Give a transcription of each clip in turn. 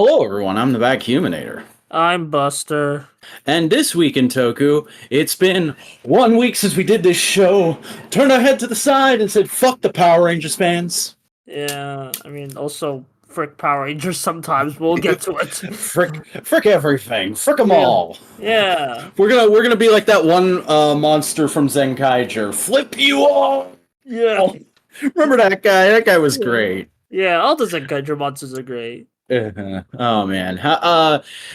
Hello, everyone. I'm the Vacuuminator. I'm Buster. And this week in Toku, it's been 1 week since we did this show. Turned our head to the side and said, fuck the Power Rangers fans. Yeah, I mean, also frick Power Rangers sometimes. We'll get to it. frick everything. Frick them Yeah. all. Yeah. We're gonna be like that one monster from Zenkaiger. Flip you all. Yeah. Remember that guy? That guy was great. Yeah, all the Zenkaiju monsters are great. Oh man,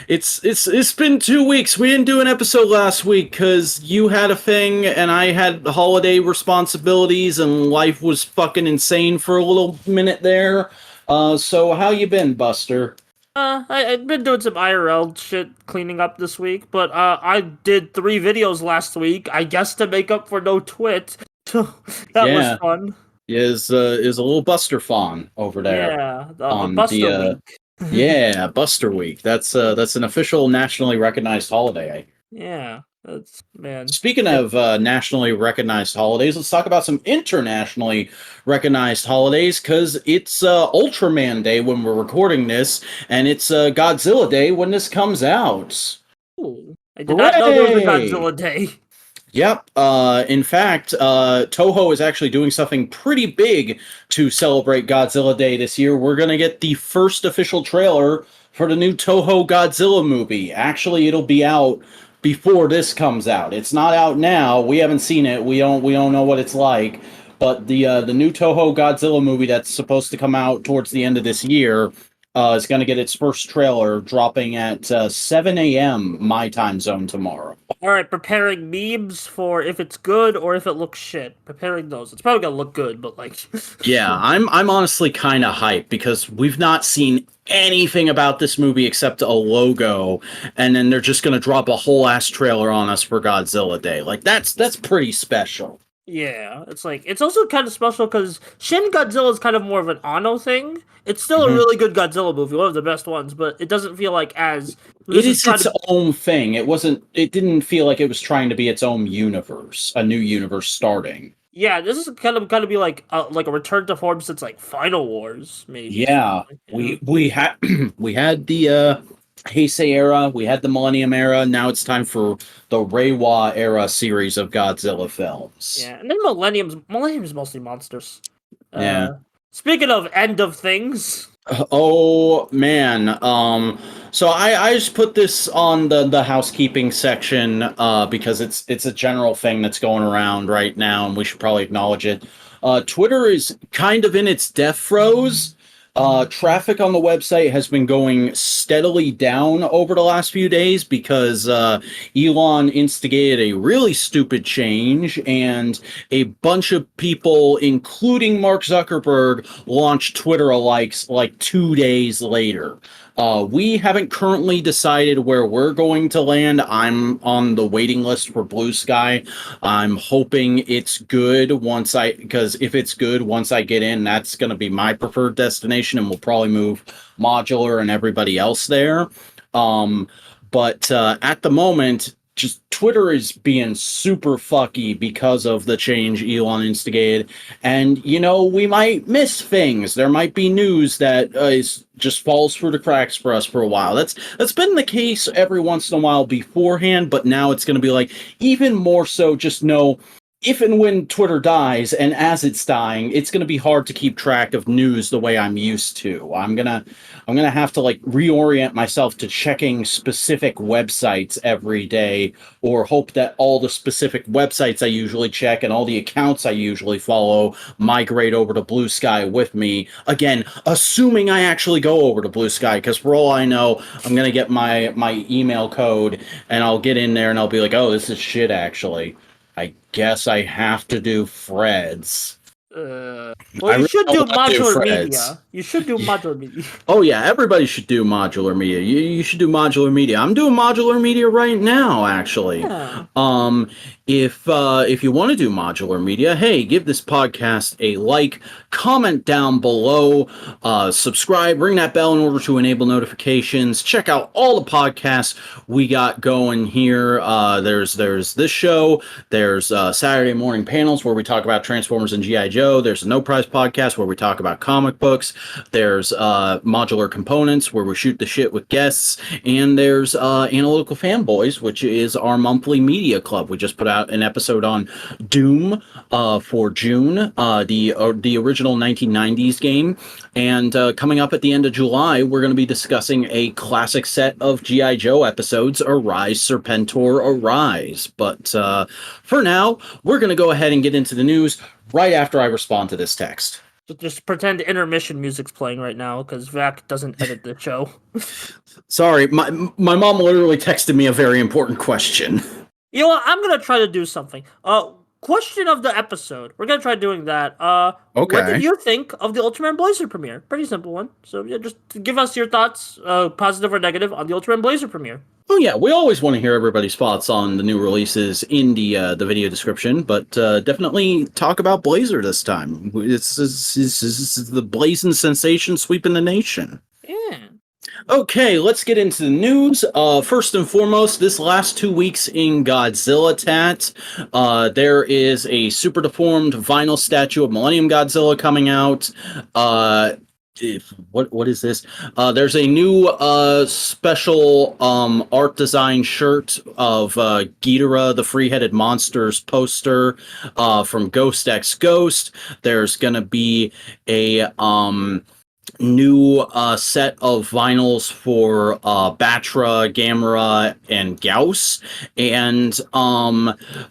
it's been 2 weeks. We didn't do an episode last week because you had a thing and I had holiday responsibilities and life was fucking insane for a little minute there. So how you been, Buster? I've been doing some IRL shit cleaning up this week, but I did 3 videos last week. I guess to make up for no twit. That was fun. Is a little Buster fawn over there. Yeah, the Buster week. Yeah, Buster Week. That's an official nationally recognized holiday. Yeah, that's man. Speaking of nationally recognized holidays, let's talk about some internationally recognized holidays because it's Ultraman Day when we're recording this, and it's Godzilla Day when this comes out. Ooh, I did not know there was a Godzilla Day. Yep. In fact, Toho is actually doing something pretty big to celebrate Godzilla Day this year. We're going to get the first official trailer for the new Toho Godzilla movie. Actually, it'll be out before this comes out. It's not out now. We haven't seen it. We don't know what it's like. But the new Toho Godzilla movie that's supposed to come out towards the end of this year is going to get its first trailer dropping at 7 a.m. my time zone tomorrow. All right, preparing memes for if it's good or if it looks shit. Preparing those. It's probably gonna look good, but like. Yeah, I'm honestly kind of hyped because we've not seen anything about this movie except a logo, and then they're just gonna drop a whole ass trailer on us for Godzilla Day. Like that's pretty special. Yeah, it's also kind of special because Shin Godzilla is kind of more of an Anno thing. It's still a really good Godzilla movie, one of the best ones, but it doesn't feel like as it is its own thing. It didn't feel like it was trying to be its own universe, a new universe starting. Yeah, this is kind of be like a return to form since like Final Wars, maybe. Yeah, we had we had the Heisei era, we had the Millennium era. Now it's time for the Reiwa era series of Godzilla films. Yeah, and then Millennium's mostly monsters. Yeah. Speaking of end of things. Oh man. So I just put this on the housekeeping section because it's a general thing that's going around right now, and we should probably acknowledge it. Twitter is kind of in its death throes. Traffic on the website has been going steadily down over the last few days because Elon instigated a really stupid change, and a bunch of people, including Mark Zuckerberg, launched Twitter alikes like 2 days later. We haven't currently decided where we're going to land. I'm on the waiting list for Blue Sky. I'm hoping it's good because if it's good, once I get in, that's going to be my preferred destination, and we'll probably move Modular and everybody else there. But at the moment, just Twitter is being super fucky because of the change Elon instigated. And, we might miss things. There might be news that just falls through the cracks for us for a while. That's been the case every once in a while beforehand, but now it's going to be like even more so. Just know if and when Twitter dies, and as it's dying, it's going to be hard to keep track of news the way I'm used to. I'm gonna have to like reorient myself to checking specific websites every day, or hope that all the specific websites I usually check and all the accounts I usually follow migrate over to Blue Sky with me. Again, assuming I actually go over to Blue Sky, because for all I know, I'm gonna get my email code and I'll get in there and I'll be like, oh, this is shit actually. I guess I have to do Freds. Well, you should do modular media. You should do modular media. Oh yeah, everybody should do modular media. You should do modular media. I'm doing modular media right now, actually. Yeah. If you want to do modular media, hey, give this podcast a like, comment down below, subscribe, ring that bell in order to enable notifications. Check out all the podcasts we got going here. There's this show. There's Saturday morning panels where we talk about Transformers and G.I. Joe. There's a No Prize podcast where we talk about comic books. There's Modular Components where we shoot the shit with guests. And there's Analytical Fanboys, which is our monthly media club. We just put out an episode on Doom for June, the original 1990s game. And coming up at the end of July, we're going to be discussing a classic set of G.I. Joe episodes, Arise, Serpentor, Arise. But for now, we're going to go ahead and get into the news right after I respond to this text. Just pretend intermission music's playing right now, because Vac doesn't edit the show. Sorry, my mom literally texted me a very important question. You know what? I'm going to try to do something. Question of the episode. We're going to try doing that. Okay. What did you think of the Ultraman Blazer premiere? Pretty simple one. So yeah, just give us your thoughts, positive or negative, on the Ultraman Blazer premiere. Oh yeah, we always want to hear everybody's thoughts on the new releases in the video description, but definitely talk about Blazer this time. It's the blazing sensation sweeping the nation. Yeah. Okay, let's get into the news. First and foremost, this last 2 weeks in Godzilla Tat, there is a super deformed vinyl statue of Millennium Godzilla coming out. What is this? There's a new special art design shirt of Ghidorah, the Free-Headed Monsters poster from Ghost X Ghost. There's gonna be a new set of vinyls for Batra, Gamera, and Gauss, and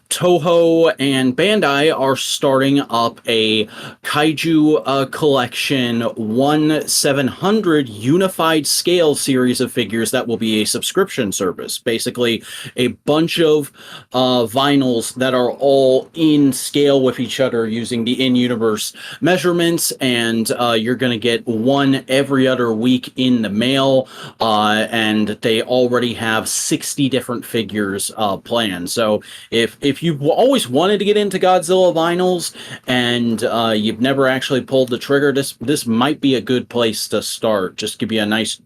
Toho and Bandai are starting up a Kaiju collection 1/700 unified scale series of figures that will be a subscription service. Basically, a bunch of vinyls that are all in scale with each other using the in-universe measurements, and you're going to get one every other week in the mail, and they already have 60 different figures planned. So if you've always wanted to get into Godzilla vinyls and you've never actually pulled the trigger, this might be a good place to start. Just give you a nice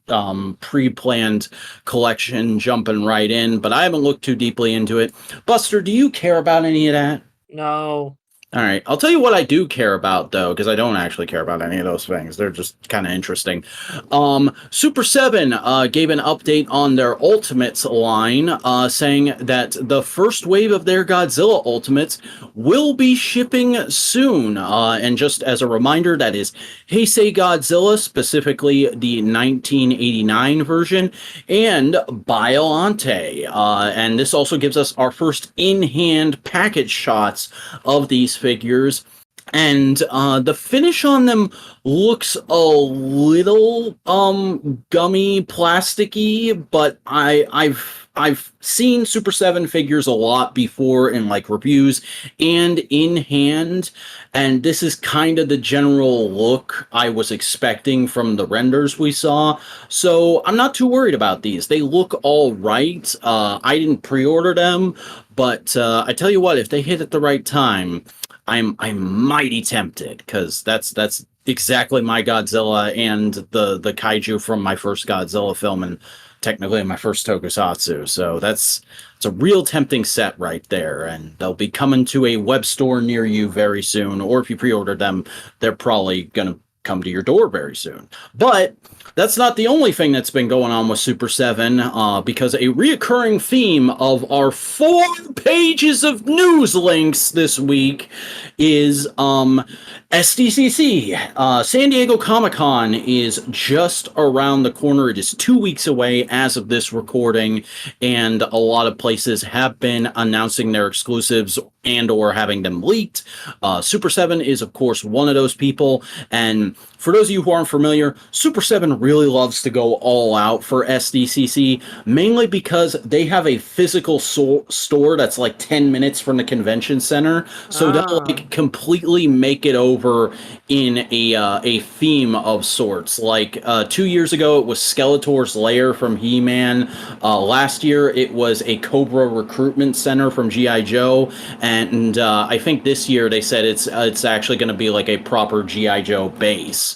pre-planned collection jumping right in, but I haven't looked too deeply into it. Buster, do you care about any of that? No. All right, I'll tell you what I do care about, though, because I don't actually care about any of those things. They're just kind of interesting. Super 7 gave an update on their Ultimates line, saying that the first wave of their Godzilla Ultimates will be shipping soon. And just as a reminder, that is Heisei Godzilla, specifically the 1989 version, and Biollante. And this also gives us our first in-hand package shots of these figures, and the finish on them looks a little gummy, plasticky, but I've seen Super 7 figures a lot before in like reviews and in hand, and this is kind of the general look I was expecting from the renders we saw, so I'm not too worried about these. They look all right. I didn't pre-order them, but I tell you what, if they hit at the right time, I'm mighty tempted, because that's exactly my Godzilla and the kaiju from my first Godzilla film, and technically my first tokusatsu. So it's a real tempting set right there, and they'll be coming to a web store near you very soon, or if you pre-ordered them, they're probably gonna come to your door very soon. But that's not the only thing that's been going on with Super 7, because a reoccurring theme of our 4 pages of news links this week is SDCC. San Diego Comic-Con is just around the corner. It is 2 weeks away as of this recording, and a lot of places have been announcing their exclusives and or having them leaked. Super 7 is, of course, one of those people, and for those of you who aren't familiar, Super 7 really loves to go all out for SDCC, mainly because they have a physical store that's like 10 minutes from the convention center. So they'll Ah. like completely make it over in a theme of sorts. Like 2 years ago, it was Skeletor's Lair from He-Man. Last year, it was a Cobra recruitment center from G.I. Joe, and I think this year they said it's actually going to be like a proper G.I. Joe base.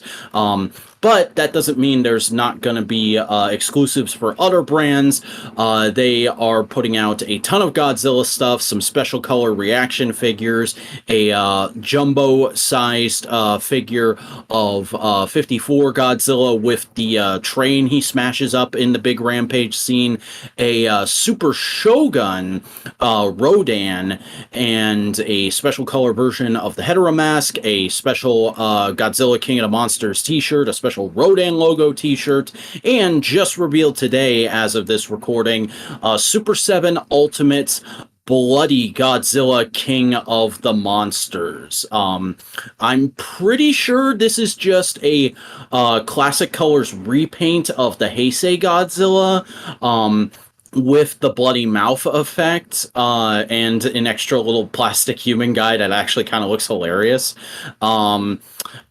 But that doesn't mean there's not going to be exclusives for other brands. They are putting out a ton of Godzilla stuff, some special color reaction figures, a jumbo-sized figure of 54 Godzilla with the train he smashes up in the big rampage scene, a Super Shogun Rodan, and a special color version of the Hedorah mask, a special Godzilla King of the Monsters t-shirt, a special Rodan logo t-shirt, and just revealed today, as of this recording, Super 7 Ultimates Bloody Godzilla King of the Monsters. I'm pretty sure this is just a Classic Colors repaint of the Heisei Godzilla, with the bloody mouth effect, and an extra little plastic human guy that actually kind of looks hilarious.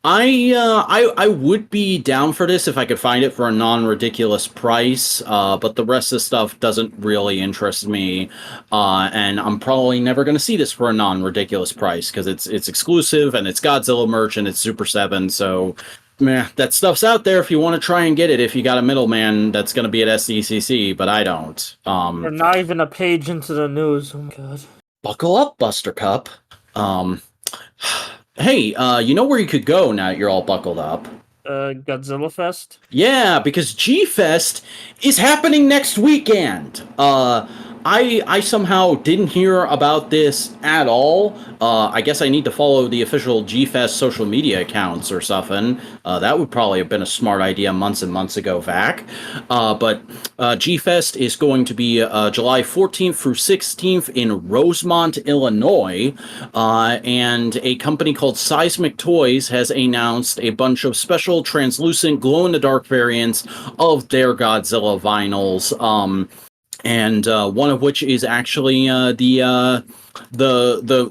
I would be down for this if I could find it for a non-ridiculous price, but the rest of the stuff doesn't really interest me, and I'm probably never going to see this for a non-ridiculous price because it's exclusive and it's Godzilla merch and it's Super 7, so meh, that stuff's out there if you want to try and get it if you got a middleman that's going to be at SDCC, but I don't. We're not even a page into the news. Oh my god. Buckle up, Buster Cup. Hey, you know where you could go now that you're all buckled up? Godzilla Fest? Yeah, because G-Fest is happening next weekend. I somehow didn't hear about this at all. I guess I need to follow the official G-Fest social media accounts or something. That would probably have been a smart idea months and months ago, Vac. But G-Fest is going to be July 14th through 16th in Rosemont, Illinois. And a company called Seismic Toys has announced a bunch of special translucent glow-in-the-dark variants of their Godzilla vinyls. And one of which is actually the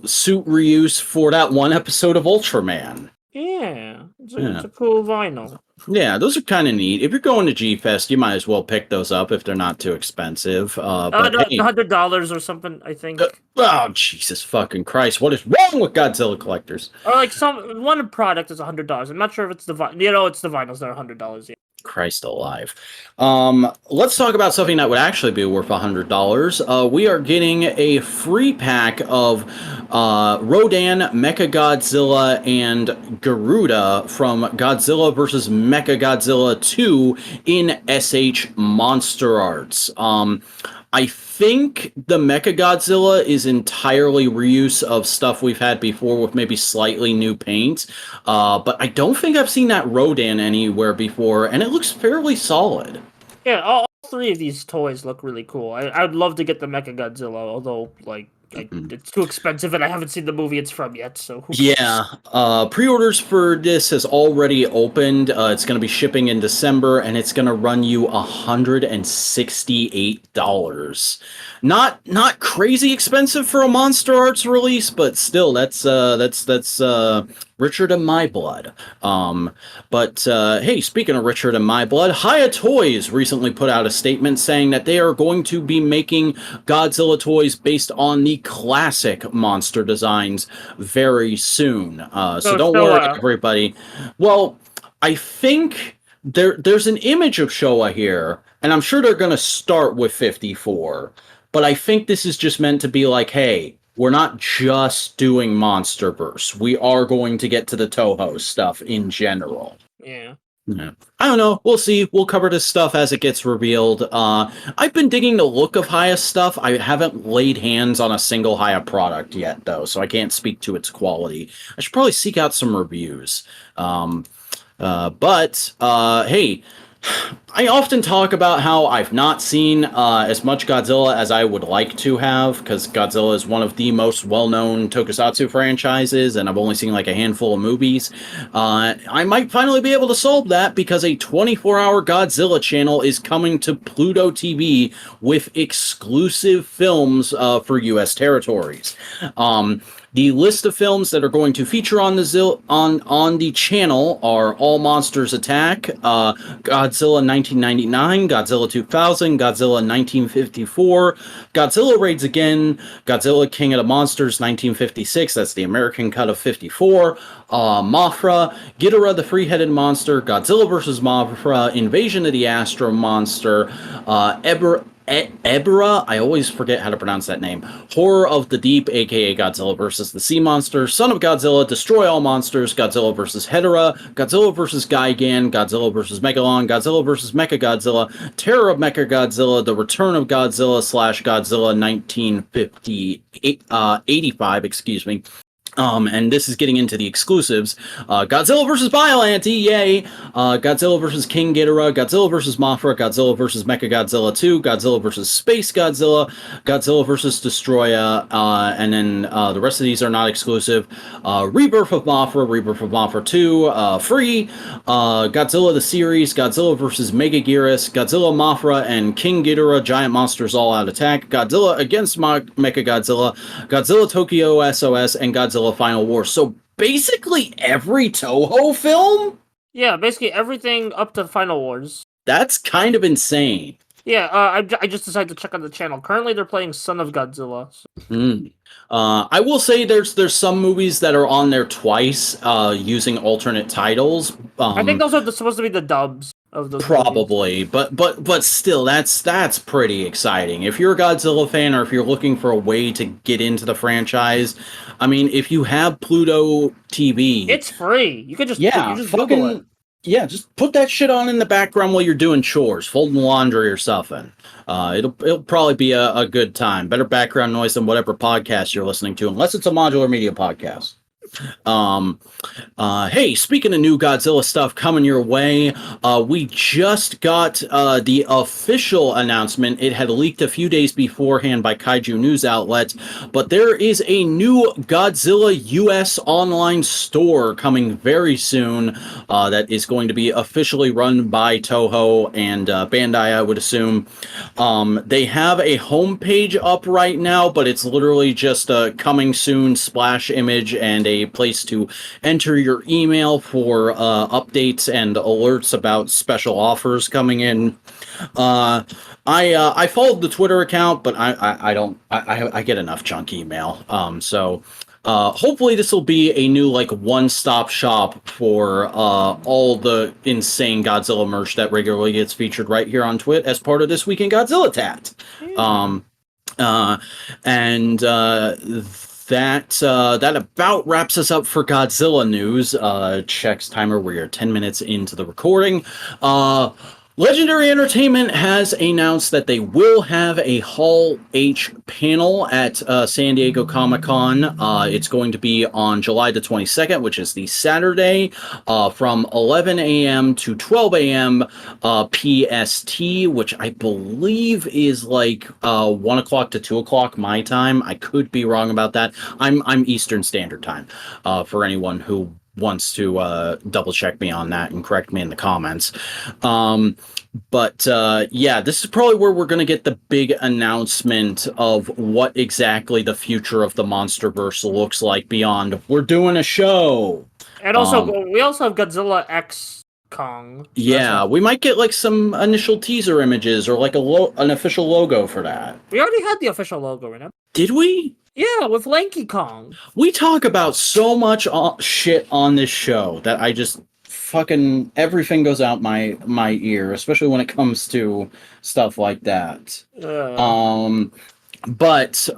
suit reuse for that one episode of Ultraman. Yeah, it's a cool vinyl. Yeah, those are kind of neat. If you're going to G-Fest, you might as well pick those up if they're not too expensive. But hey, $100 or something, I think. Oh, Jesus fucking Christ. What is wrong with Godzilla collectors? Or like one product is $100. I'm not sure if it's the it's the vinyls that are $100. Yeah. Christ alive. Let's talk about something that would actually be worth $100. We are getting a free pack of Rodan, Mechagodzilla, and Garuda from Godzilla vs. Mechagodzilla 2 in SH Monster Arts. I think the Mechagodzilla is entirely reuse of stuff we've had before with maybe slightly new paint, but I don't think I've seen that Rodan anywhere before, and it looks fairly solid. Yeah, all three of these toys look really cool. I'd love to get the Mechagodzilla, although, like, it's too expensive and I haven't seen the movie it's from yet, so... Yeah, pre-orders for this has already opened. It's going to be shipping in December, and it's going to run you $168. Not crazy expensive for a Monster Arts release, but still, that's richer than my blood. But hey, speaking of richer than my blood, Haya Toys recently put out a statement saying that they are going to be making Godzilla toys based on the classic monster designs very soon. So don't worry, everybody. Well, I think there's an image of Showa here, and I'm sure they're going to start with 54. But I think this is just meant to be like, hey, we're not just doing Monsterverse. We are going to get to the Toho stuff in general. Yeah. I don't know. We'll see. We'll cover this stuff as it gets revealed. I've been digging the look of Haya stuff. I haven't laid hands on a single Haya product yet, though, so I can't speak to its quality. I should probably seek out some reviews. But hey, I often talk about how I've not seen as much Godzilla as I would like to have, because Godzilla is one of the most well-known tokusatsu franchises, and I've only seen like a handful of movies. I might finally be able to solve that because a 24-hour Godzilla channel is coming to Pluto TV with exclusive films for U.S. territories. The list of films that are going to feature on the channel are All Monsters Attack, Godzilla 1999, Godzilla 2000, Godzilla 1954, Godzilla Raids Again, Godzilla King of the Monsters 1956, that's the American cut of 54, Mothra, Ghidorah the Three-Headed Monster, Godzilla vs. Mothra, Invasion of the Astro Monster, Ebra, I always forget how to pronounce that name. Horror of the Deep, aka Godzilla vs. the Sea Monster, Son of Godzilla, Destroy All Monsters, Godzilla vs. Hedorah, Godzilla vs. Gigan, Godzilla vs. Megalon, Godzilla vs. Mechagodzilla, Terror of Mechagodzilla, The Return of Godzilla / Godzilla 1985, excuse me. And this is getting into the exclusives. Godzilla vs. Biollante, yay! Godzilla vs. King Ghidorah, Godzilla vs. Mothra, Godzilla vs. Mechagodzilla 2, Godzilla vs. Space Godzilla, Godzilla vs. Destroya, and then the rest of these are not exclusive. Rebirth of Mothra 2, free, Godzilla the Series, Godzilla vs. Megaguirus, Godzilla Mothra and King Ghidorah, Giant Monsters All Out Attack, Godzilla against Mechagodzilla, Godzilla Tokyo SOS, and Godzilla Final War. So basically every Toho film? Yeah, basically everything up to Final Wars. That's kind of insane. Yeah, I just decided to check on the channel. Currently, they're playing Son of Godzilla. So. I will say there's some movies that are on there twice using alternate titles. I think those are supposed to be the dubs of those probably, movies. but still, that's pretty exciting. If you're a Godzilla fan, or if you're looking for a way to get into the franchise, I mean, if you have Pluto TV, it's free. You could just Google it. Yeah, just put that shit on in the background while you're doing chores, folding laundry or something. It'll probably be a good time. Better background noise than whatever podcast you're listening to, unless it's a Modular Media podcast. Hey, speaking of new Godzilla stuff coming your way, we just got the official announcement. It had leaked a few days beforehand by Kaiju News outlet, but there is a new Godzilla US online store coming very soon that is going to be officially run by Toho and Bandai, I would assume. They have a homepage up right now, but it's literally just a coming soon splash image and a place to enter your email for updates and alerts about special offers coming in. I followed the Twitter account, but I get enough junk email. So hopefully this will be a new like one-stop shop for all the insane Godzilla merch that regularly gets featured right here on TWIT as part of This Week in Godzilla Tat. That about wraps us up for Godzilla news. Checks timer. We are 10 minutes into the recording. Legendary Entertainment has announced that they will have a Hall H panel at San Diego Comic-Con. It's going to be on July the 22nd, which is the Saturday, from 11 a.m. to 12 a.m. PST, which I believe is like 1 o'clock to 2 o'clock my time. I could be wrong about that. I'm Eastern Standard Time, for anyone who wants to double check me on that and correct me in the comments. But yeah, this is probably where we're going to get the big announcement of what exactly the future of the MonsterVerse looks like beyond we're doing a show. And also, we also have Godzilla X Kong. Yeah, we might get like some initial teaser images or like an official logo for that. We already had the official logo, remember? Did we? Yeah, with Lanky Kong. We talk about so much shit on this show that I just fucking everything goes out my ear, especially when it comes to stuff like that. But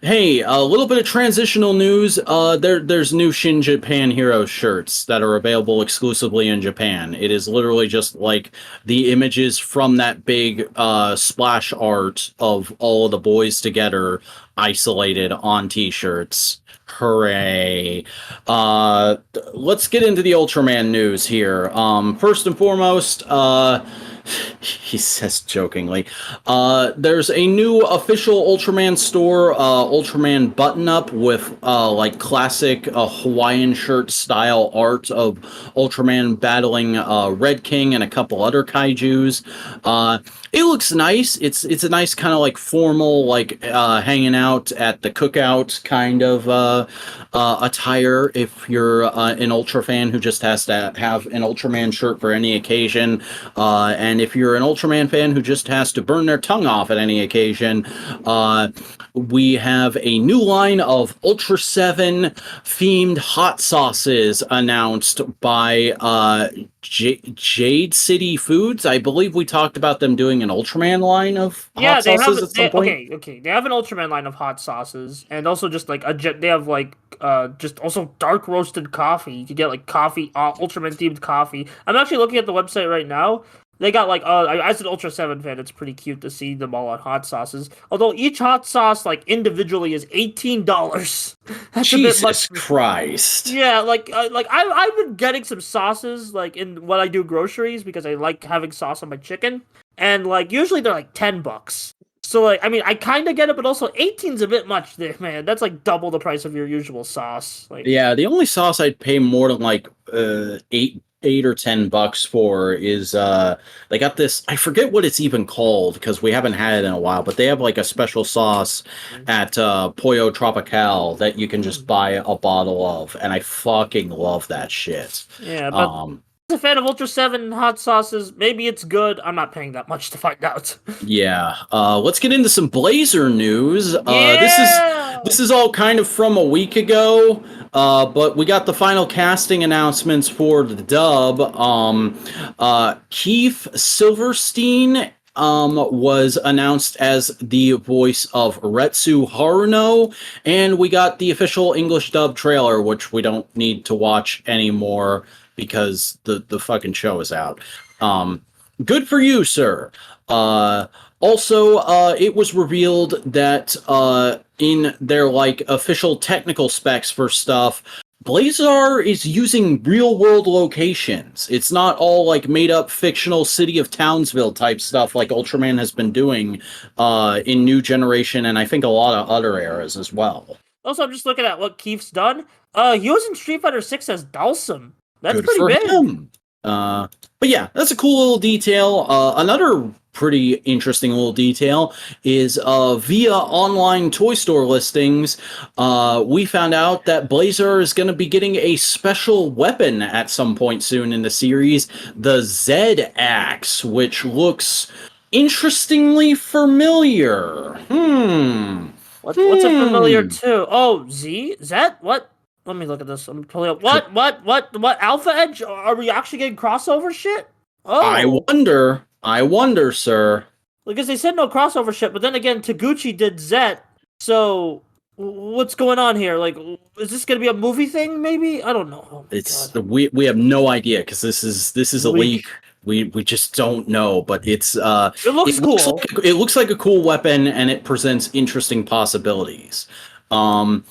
hey, a little bit of transitional news. There's new Shin Japan Hero shirts that are available exclusively in Japan. It is literally just like the images from that big splash art of all of the boys together isolated on t-shirts. Hooray. Let's get into the Ultraman news here. First and foremost, he says jokingly, there's a new official Ultraman store, Ultraman button-up with, like, classic Hawaiian shirt style art of Ultraman battling Red King and a couple other kaijus. It looks nice. It's a nice kind of like formal, like hanging out at the cookout kind of attire. If you're an Ultra fan who just has to have an Ultraman shirt for any occasion, and if you're an Ultraman fan who just has to burn their tongue off at any occasion, we have a new line of Ultra 7 themed hot sauces announced by Jade City Foods. I believe we talked about them doing an Ultraman line of hot sauces at some point. Okay. They have an Ultraman line of hot sauces, and also just like they have like just also dark roasted coffee. You can get like coffee, Ultraman themed coffee. I'm actually looking at the website right now. They got like as an Ultra 7 fan, it's pretty cute to see them all on hot sauces. Although each hot sauce like individually is $18. That's Jesus a bit much. Christ. Yeah, I've been getting some sauces like in when I do groceries because I like having sauce on my chicken, and like usually they're like $10. So like I mean I kind of get it, but also 18's a bit much there, man. That's like double the price of your usual sauce. Like yeah, the only sauce I'd pay more than like $8 or $10 for is they got this, I forget what it's even called because we haven't had it in a while, but they have like a special sauce at Pollo Tropical that you can just buy a bottle of, and I fucking love that shit. Yeah, but as a fan of Ultra 7 hot sauces, maybe it's good. I'm not paying that much to find out. Yeah. Let's get into some Blazer news. Yeah! This is all kind of from a week ago, but we got the final casting announcements for the dub. Keith Silverstein was announced as the voice of Retsu Haruno, and we got the official English dub trailer, which we don't need to watch anymore because the fucking show is out. Good for you, sir. Also, it was revealed that in their like official technical specs for stuff, Blazar is using real-world locations. It's not all like made-up fictional city of Townsville type stuff like Ultraman has been doing in New Generation, and I think a lot of other eras as well. Also, I'm just looking at what Keith's done. He was in Street Fighter 6 as Dalsum. That's Good pretty for big. him. But yeah, that's a cool little detail. Another pretty interesting little detail is via online toy store listings, we found out that Blazar is going to be getting a special weapon at some point soon in the series, the Z-Axe, which looks interestingly familiar. What's a familiar too? Oh, Zet? What? Let me look at this. I'm pulling up. What? Alpha Edge? Are we actually getting crossover shit? Oh. I wonder, sir. Because they said no crossover shit, but then again, Taguchi did Zet. So, what's going on here? Like, is this going to be a movie thing, maybe? I don't know. Oh, we have no idea, because this is a leak. We just don't know, but it looks cool. It looks like a cool weapon, and it presents interesting possibilities. And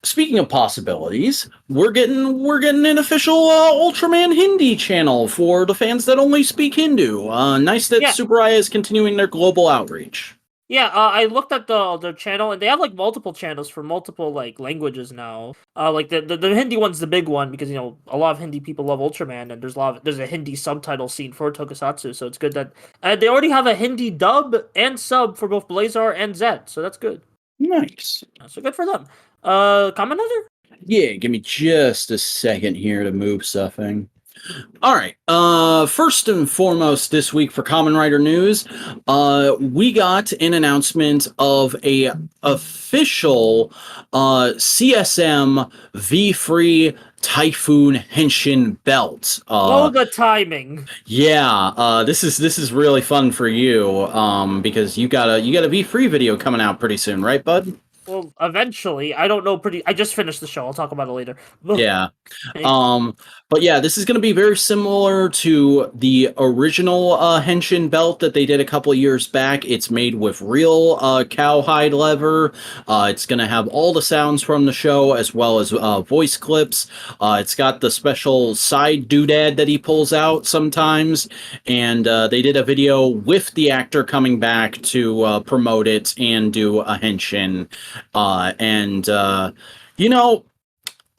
speaking of possibilities, we're getting an official Ultraman Hindi channel for the fans that only speak Hindu. Nice that Subaraya is continuing their global outreach. Yeah, I looked at their channel, and they have like multiple channels for multiple like languages now. Like the Hindi one's the big one because you know a lot of Hindi people love Ultraman, and there's a Hindi subtitle scene for Tokusatsu, so it's good that they already have a Hindi dub and sub for both Blazar and Zet, so that's good. Nice. So good for them. Commentator? Yeah, give me just a second here to move something. All right. First and foremost this week for Kamen Rider news, we got an announcement of a official CSM V-Free Typhoon Henshin belt. The timing. Yeah, this is really fun for you because you got a V-Free video coming out pretty soon, right, bud? Well, eventually, I don't know. I just finished the show. I'll talk about it later. Yeah. But yeah, this is going to be very similar to the original Henshin belt that they did a couple of years back. It's made with real cowhide leather. It's going to have all the sounds from the show as well as voice clips. It's got the special side doodad that he pulls out sometimes. And they did a video with the actor coming back to promote it and do a Henshin. You know,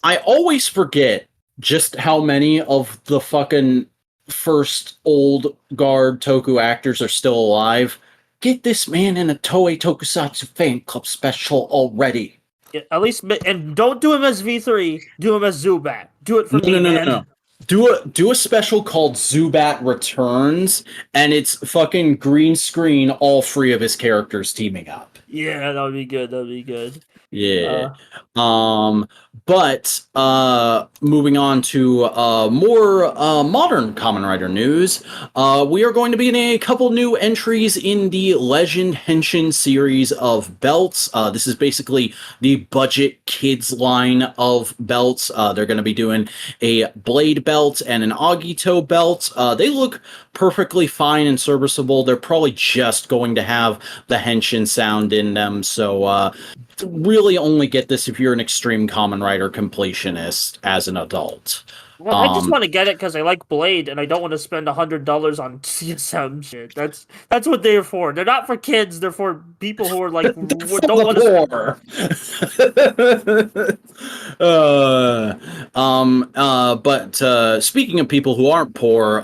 I always forget just how many of the fucking first old guard Toku actors are still alive. Get this man in a Toei Tokusatsu fan club special already. Yeah, at least, and don't do him as V3. Do him as Zubat. Do it for me, man. No. Do a special called Zubat Returns, and it's fucking green screen, all three of his characters teaming up. Yeah, that would be good. That would be good. Yeah. But moving on to more modern Kamen Rider news, we are going to be getting a couple new entries in the Legend Henshin series of belts. This is basically the budget kids line of belts. They're going to be doing a blade belt and an Agito belt. They look perfectly fine and serviceable. They're probably just going to have the Henshin sound in them, so really only get this if you're an extreme Kamen Rider completionist as an adult. Well, I just want to get it because I like Blade, and I don't want to spend $100 on CSM shit. That's what they're for. They're not for kids. They're for people who are like don't want to. But speaking of people who aren't poor,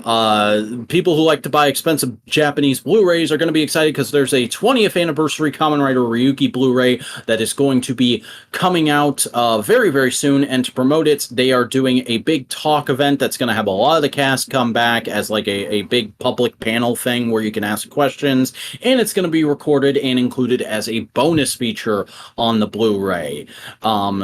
people who like to buy expensive Japanese Blu-rays are going to be excited because there's a 20th anniversary Kamen Rider Ryuki Blu-ray that is going to be coming out very, very soon. And to promote it, they are doing a big talk event that's going to have a lot of the cast come back as like a big public panel thing where you can ask questions, and it's going to be recorded and included as a bonus feature on the Blu-ray.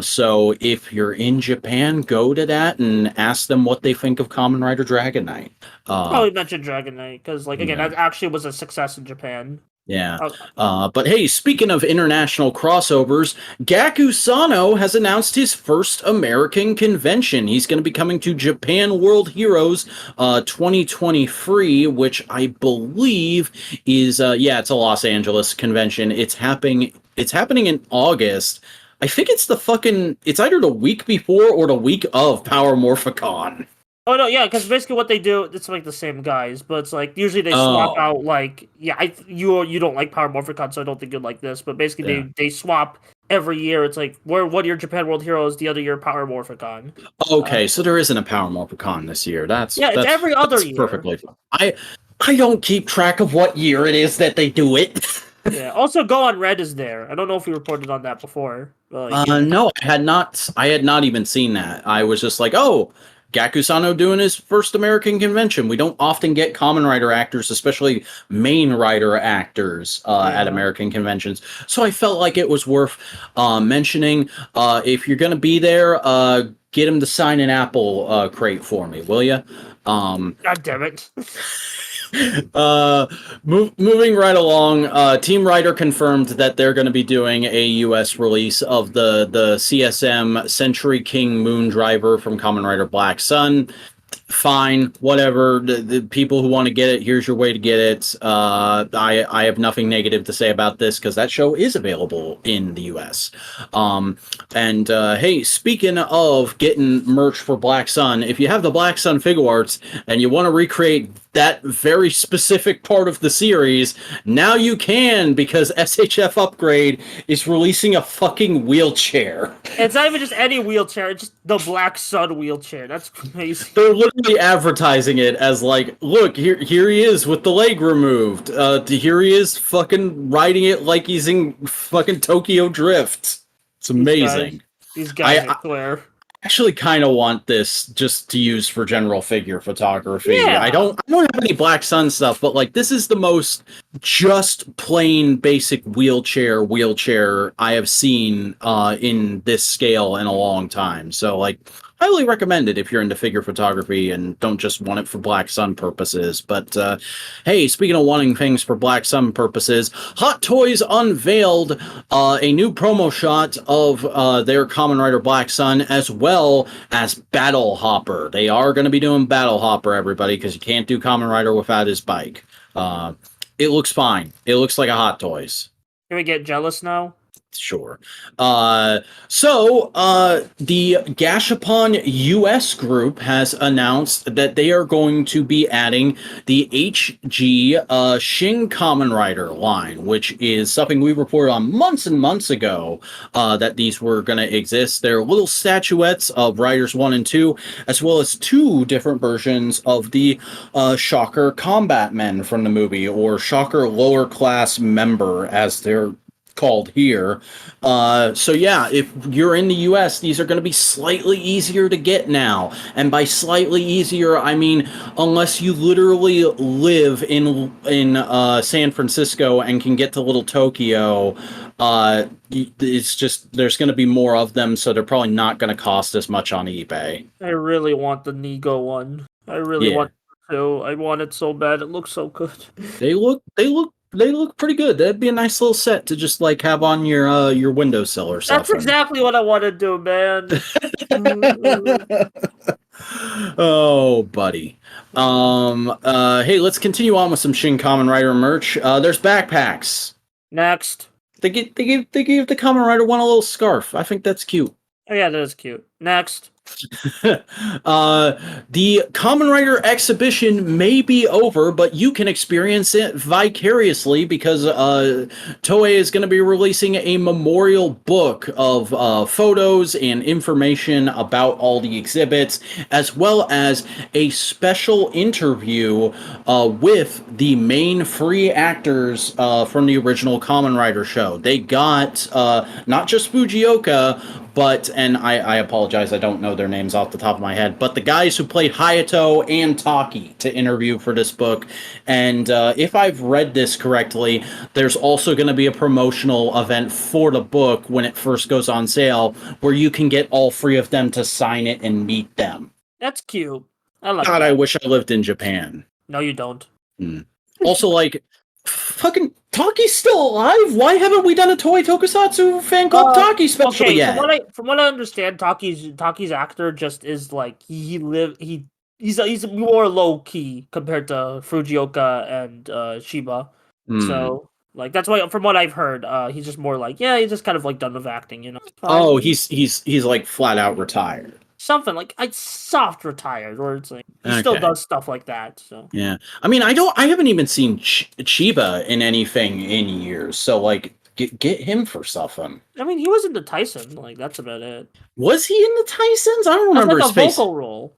So if you're in Japan, go to that and ask them what they think of Kamen Rider Dragon Knight. Probably mentioned Dragon Knight because, like, again, that actually was a success in Japan. Yeah. But hey, speaking of international crossovers, Gaku Sano has announced his first American convention. He's going to be coming to Japan World Heroes 2023, which I believe is it's a Los Angeles convention. It's happening in August. I think it's it's either the week before or the week of Power Morphicon. Oh no, yeah, because basically what they do, it's like the same guys, but it's like usually they swap out like you don't like Power Morphicon, so I don't think you'd like this. But basically they swap every year. It's like one year Japan World Heroes, the other year Power Morphicon. Okay, so there isn't a Power Morphicon this year. It's every other year. Perfectly fine. I don't keep track of what year it is that they do it. Yeah. Also, Go on Red is there. I don't know if we reported on that before. No, I had not. I had not even seen that. I was just like, oh. Gaku Sano doing his first American convention. We don't often get Kamen Rider actors, especially main Rider actors, at American conventions. So I felt like it was worth mentioning. If you're going to be there, get him to sign an Apple crate for me, will you? God damn it. Moving right along, Team Rider confirmed that they're going to be doing a U.S. release of the CSM Century King Moon Driver from Kamen Rider Black Sun. Fine, whatever. The people who want to get it, here's your way to get it. I have nothing negative to say about this because that show is available in the US. Hey, speaking of getting merch for Black Sun, if you have the Black Sun Figuarts and you want to recreate that very specific part of the series, now you can, because SHF Upgrade is releasing a fucking wheelchair. It's not even just any wheelchair, it's just the Black Sun wheelchair. That's crazy. They're literally advertising it as like, look, here he is with the leg removed. Here he is fucking riding it like he's in fucking Tokyo Drift. It's amazing. These guys are clear. Actually kind of want this just to use for general figure photography. Yeah. I don't have any Black Sun stuff, but like this is the most just plain basic wheelchair I have seen in this scale in a long time. So like highly recommend it if you're into figure photography and don't just want it for Black Sun purposes. But hey, speaking of wanting things for Black Sun purposes, Hot Toys unveiled a new promo shot of their Kamen Rider Black Sun, as well as Battle Hopper. They are going to be doing Battle Hopper, everybody, because you can't do Kamen Rider without his bike. It looks fine. It looks like a Hot Toys. Can we get jealous now? Sure. The Gashapon US group has announced that they are going to be adding the HG Shin Kamen Rider line, which is something we reported on months and months ago, that these were going to exist. They're little statuettes of Riders 1 and 2, as well as 2 different versions of the Shocker Combat Men from the movie, or Shocker Lower Class Member, as they're called here. So yeah, if you're in the US, these are going to be slightly easier to get now. And by slightly easier, I mean unless you literally live in San Francisco and can get to Little Tokyo, it's just there's going to be more of them, so they're probably not going to cost as much on eBay. I really want the Nego one. I really want it too. I want it so bad. It looks so good. They look pretty good. That'd be a nice little set to just like have on your windowsill or something. That's exactly what I want to do, man. Oh, buddy. Hey, let's continue on with some Shin Kamen Rider merch. There's backpacks. Next. They gave the Kamen Rider one a little scarf. I think that's cute. Oh yeah, that is cute. Next. The Kamen Rider exhibition may be over, but you can experience it vicariously because Toei is going to be releasing a memorial book of photos and information about all the exhibits, as well as a special interview with the main free actors from the original Kamen Rider show. They got not just Fujioka, but, and I apologize, I don't know their names off the top of my head, but the guys who played Hayato and Taki to interview for this book. And if I've read this correctly, there's also going to be a promotional event for the book when it first goes on sale, where you can get all 3 of them to sign it and meet them. That's cute. I like God, that. I wish I lived in Japan. No, you don't. Also, like, fucking Taki's still alive? Why haven't we done a Toei Tokusatsu fan club Taki special yet? From what I understand, Taki's actor just is like he's more low key compared to Fujioka and Shiba. So like that's why, from what I've heard, he's just more like he's just kind of like done with acting, you know. Oh, he's like flat out retired. Something like soft retired, or it's like he still does stuff like that. So yeah, I mean, I haven't even seen Chiba in anything in years. So like, get him for something. I mean, he was in the Tyson. Like that's about it. Was he in the Tysons? I don't remember his face. Vocal role.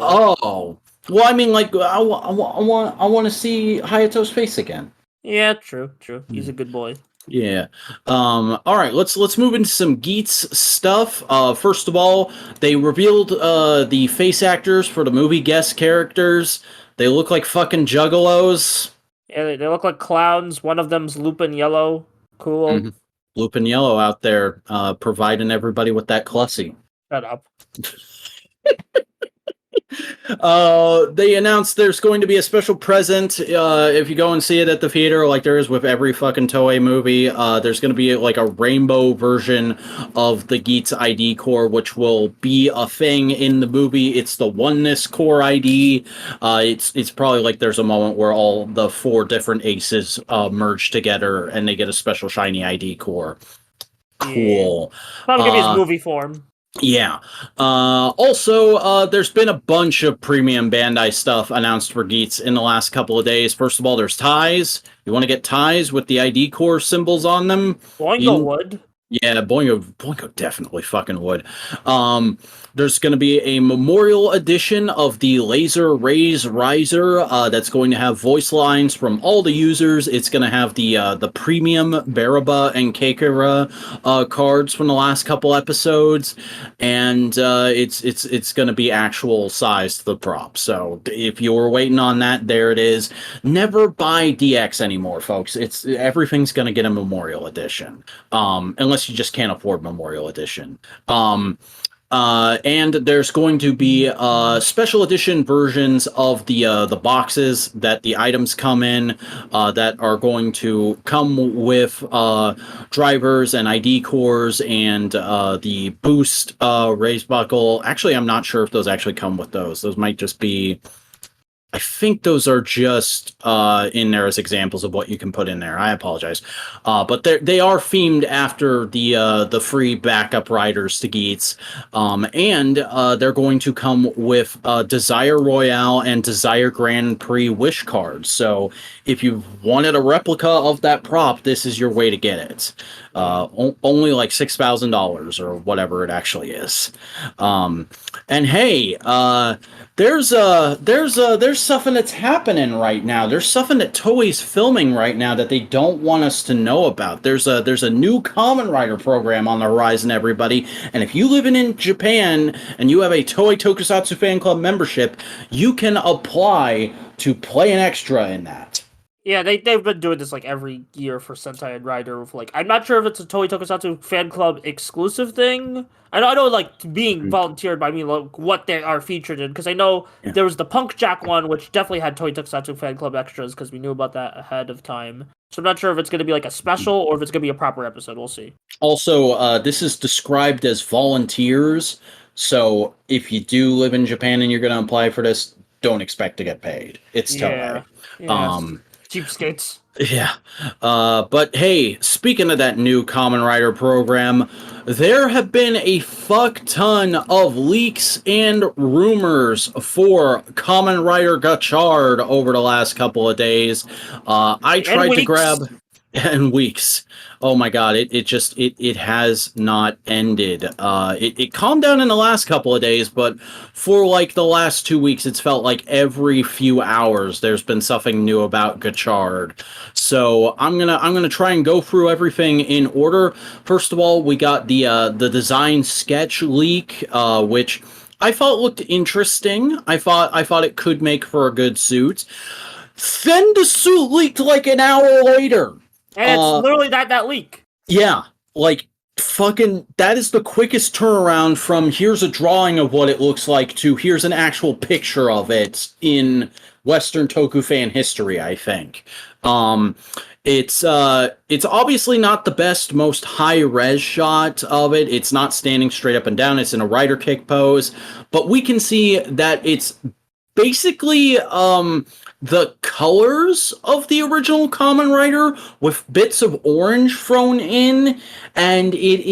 Oh, well, I mean, like, I want to see Hayato's face again. Yeah, true. He's a good boy. Yeah. All right, let's move into some Geats stuff. First of all, they revealed the face actors for the movie guest characters. They look like fucking juggalos. Yeah, they look like clowns. One of them's Lupin Yellow. Cool. Mm-hmm. Lupin Yellow out there providing everybody with that clussy. Shut up. They announced there's going to be a special present if you go and see it at the theater, like there is with every fucking Toei movie. There's going to be like a rainbow version of the Geats ID core, which will be a thing in the movie. It's the Oneness core ID. It's probably like there's a moment where all the 4 different aces merge together and they get a special shiny ID core. Cool. Probably gonna be his movie form. Yeah. Also, there's been a bunch of premium Bandai stuff announced for Geats in the last couple of days. First of all, there's ties. You want to get ties with the ID core symbols on them? Boingo would. Yeah, Boingo definitely fucking would. There's going to be a memorial edition of the Laser Rays Riser that's going to have voice lines from all the users. It's going to have the premium Baraba and Keikara cards from the last couple episodes, and it's going to be actual size to the prop. So if you were waiting on that, there it is. Never buy DX anymore, folks. Everything's going to get a memorial edition, unless you just can't afford memorial edition. And there's going to be special edition versions of the boxes that the items come in that are going to come with drivers and ID cores and the boost raise buckle. Actually, I'm not sure if those actually come with those. Those might just be. I think those are just in there as examples of what you can put in there. I apologize, but they are themed after the free backup riders to Geats, and they're going to come with Desire Royale and Desire Grand Prix wish cards. So if you wanted a replica of that prop, this is your way to get it. Only like $6,000 or whatever it actually is. And hey, there's something that's happening right now. There's something that Toei's filming right now that they don't want us to know about. There's a new Kamen Rider program on the horizon, everybody. And if you live in Japan and you have a Toei Tokusatsu fan club membership, you can apply to play an extra in that. Yeah, they've been doing this like every year for Sentai and Rider. Like, I'm not sure if it's a Toei Tokusatsu fan club exclusive thing. I know, like being volunteered by me, like what they are featured in, because I know there was the Punk Jack one, which definitely had Toei Tokusatsu fan club extras because we knew about that ahead of time. So I'm not sure if it's going to be like a special or if it's going to be a proper episode. We'll see. Also, this is described as volunteers. So if you do live in Japan and you're going to apply for this, don't expect to get paid. It's Toei. Cheapskates. Yeah. But hey, speaking of that new Kamen Rider program, there have been a fuck ton of leaks and rumors for Kamen Rider Gachard over the last couple of days. I tried to grab... And weeks. Oh my god, it has not ended. It calmed down in the last couple of days, but for like the last 2 weeks, it's felt like every few hours there's been something new about Gachard. So I'm gonna try and go through everything in order. First of all, we got the design sketch leak, which I thought looked interesting. I thought it could make for a good suit. Then the suit leaked like an hour later. And it's literally that leak. Yeah, like fucking that is the quickest turnaround from here's a drawing of what it looks like to here's an actual picture of it in Western Toku fan history, I think. It's obviously not the best, most high res shot of it. It's not standing straight up and down. It's in a rider kick pose, but we can see that it's basically the colors of the original Kamen Rider with bits of orange thrown in, and it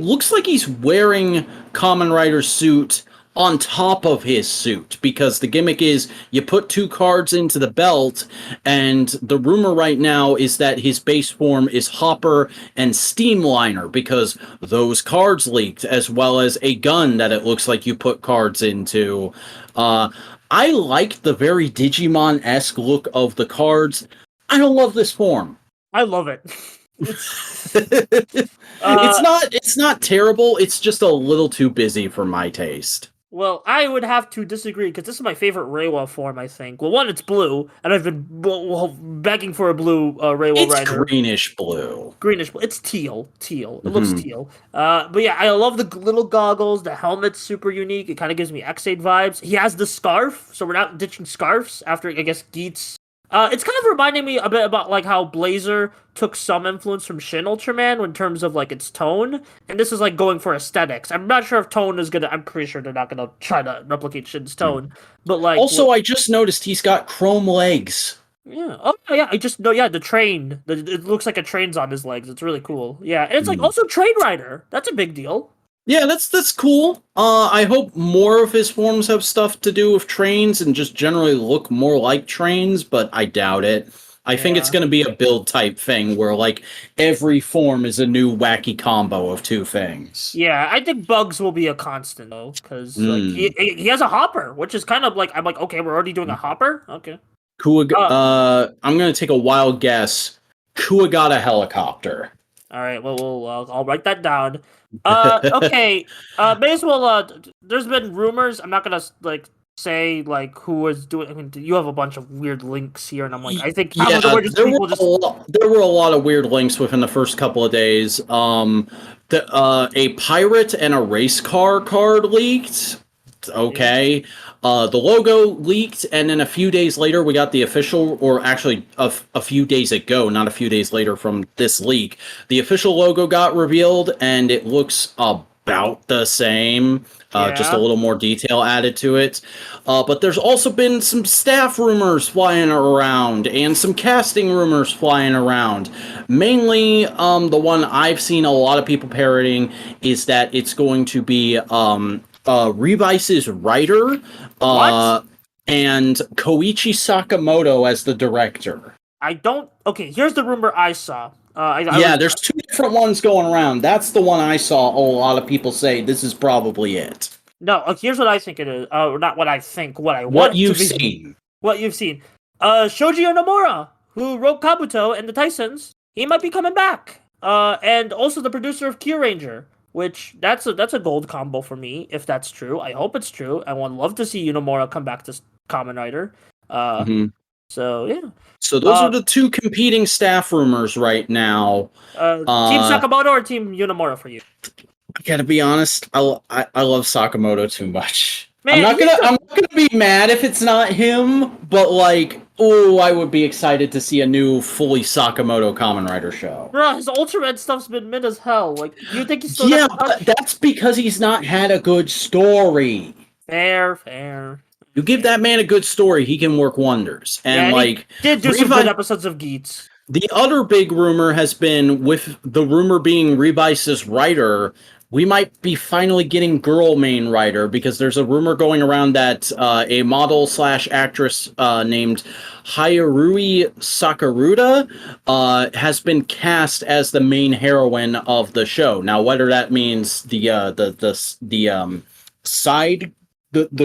looks like he's wearing Kamen Rider's suit on top of his suit, because the gimmick is you put 2 cards into the belt, and the rumor right now is that his base form is Hopper and Steamliner, because those cards leaked, as well as a gun that it looks like you put cards into. I like the very Digimon-esque look of the cards. I don't love this form. I love it. It's not terrible, it's just a little too busy for my taste. Well, I would have to disagree, because this is my favorite Reiwa form, I think. Well, one, it's blue, and I've been begging for a blue Reiwa Rider. It's greenish blue. Greenish blue. It's teal. It looks teal. But yeah, I love the little goggles. The helmet's super unique. It kind of gives me X8 vibes. He has the scarf, so we're not ditching scarves after, I guess, Geats. It's kind of reminding me a bit about like how Blazer took some influence from Shin Ultraman in terms of like its tone, and this is like going for aesthetics. I'm not sure if tone is gonna. I'm pretty sure they're not gonna try to replicate Shin's tone, but like. Also, I just noticed he's got chrome legs. Yeah. Oh yeah. I just know. Yeah, the train. It looks like a train's on his legs. It's really cool. Yeah, and it's like also Train Rider. That's a big deal. Yeah, that's cool. I hope more of his forms have stuff to do with trains and just generally look more like trains, but I doubt it. I think it's going to be a build type thing where like every form is a new wacky combo of 2 things. Yeah, I think Bugs will be a constant though, because like, he has a hopper, which is kind of like I'm like, okay, we're already doing a hopper. Okay. I'm going to take a wild guess. Kuwagata helicopter. All right, well, I'll write that down. Okay, may as well. There's been rumors. I'm not gonna like say like who was doing? I mean, you have a bunch of weird links here, and I'm like, I think Yeah, probably just people just. there were a lot of weird links within the first couple of days. A pirate and a race car card leaked. Okay. The logo leaked, and then a few days later, we got the official, or actually a few days ago, not a few days later from this leak, the official logo got revealed, and it looks about the same. Just a little more detail added to it. But there's also been some staff rumors flying around and some casting rumors flying around. Mainly, the one I've seen a lot of people parroting is that it's going to be Revice's writer and Koichi Sakamoto as the director. I don't. Okay, here's the rumor I saw. There's two different ones going around. That's the one I saw. A lot of people say this is probably it. No, here's what I think it is. Not what I think. What I want. What you've seen. What you've seen. Shoji Onomura, who wrote Kabuto and the Tysons, he might be coming back. And also the producer of Kyuranger, which that's a gold combo for me if that's true. I hope it's true. I would love to see Onomura come back to Kamen Rider. So yeah. So those are the two competing staff rumors right now. Team Sakamoto or Team Unomura for you? I gotta be honest. I love Sakamoto too much. Man, I'm not gonna be mad if it's not him, but like, I would be excited to see a new fully Sakamoto Kamen Rider show. Bro, his Ultraman stuff's been mid as hell. Like, you think he's still? Yeah, but that's because he's not had a good story. Fair. You give that man a good story, he can work wonders. And he did do some good episodes of Geats. The other big rumor has been, with the rumor being Revice's writer, we might be finally getting girl main writer, because there's a rumor going around that a model/actress named Hayarui Sakaruta has been cast as the main heroine of the show. Now, whether that means the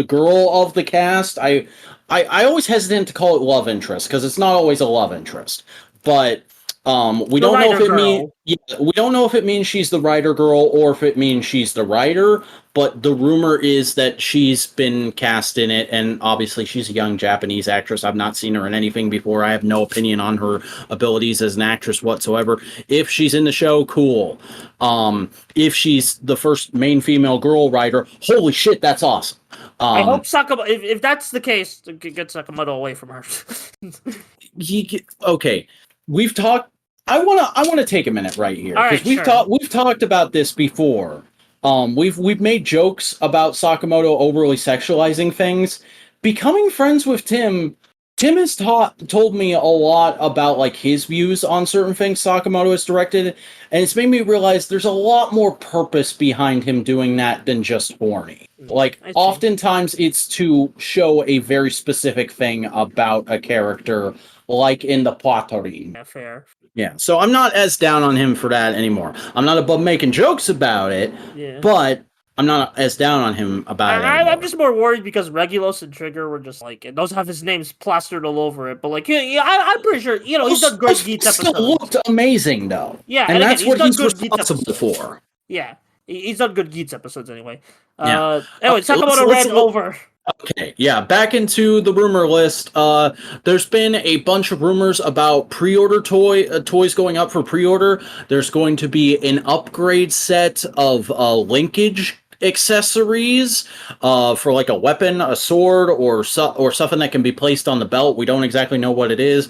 girl of the cast, I always hesitant to call it love interest, because it's not always a love interest. But we don't know if it means she's the writer girl or if it means she's the writer. But the rumor is that she's been cast in it, and obviously she's a young Japanese actress. I've not seen her in anything before. I have no opinion on her abilities as an actress whatsoever. If she's in the show, cool. If she's the first main female girl writer, holy shit, that's awesome. I hope Sakamoto. If that's the case, get Sakamoto away from her. Okay, we've talked. I wanna take a minute right here, because we've talked about this before. We've made jokes about Sakamoto overly sexualizing things. Becoming friends with Tim has told me a lot about like his views on certain things Sakamoto has directed, and it's made me realize there's a lot more purpose behind him doing that than just horny. Like, oftentimes it's to show a very specific thing about a character, like in the Platorin. Yeah, fair. Yeah, so I'm not as down on him for that anymore. I'm not above making jokes about it, but I'm not as down on him about it anymore. I'm just more worried because Regulus and Trigger were just like, those have his names plastered all over it. But like, I'm pretty sure, he's done good Geats episodes. Still looked amazing though. Yeah, and that's what he's responsible for. Yeah, he's done good Geats episodes anyway. Yeah. Anyway, Sakamoto ran over. Okay, yeah, back into the rumor list. There's been a bunch of rumors about pre-order toys going up for pre-order. There's going to be an upgrade set of linkage accessories for like a weapon, a sword, or something that can be placed on the belt. We don't exactly know what it is.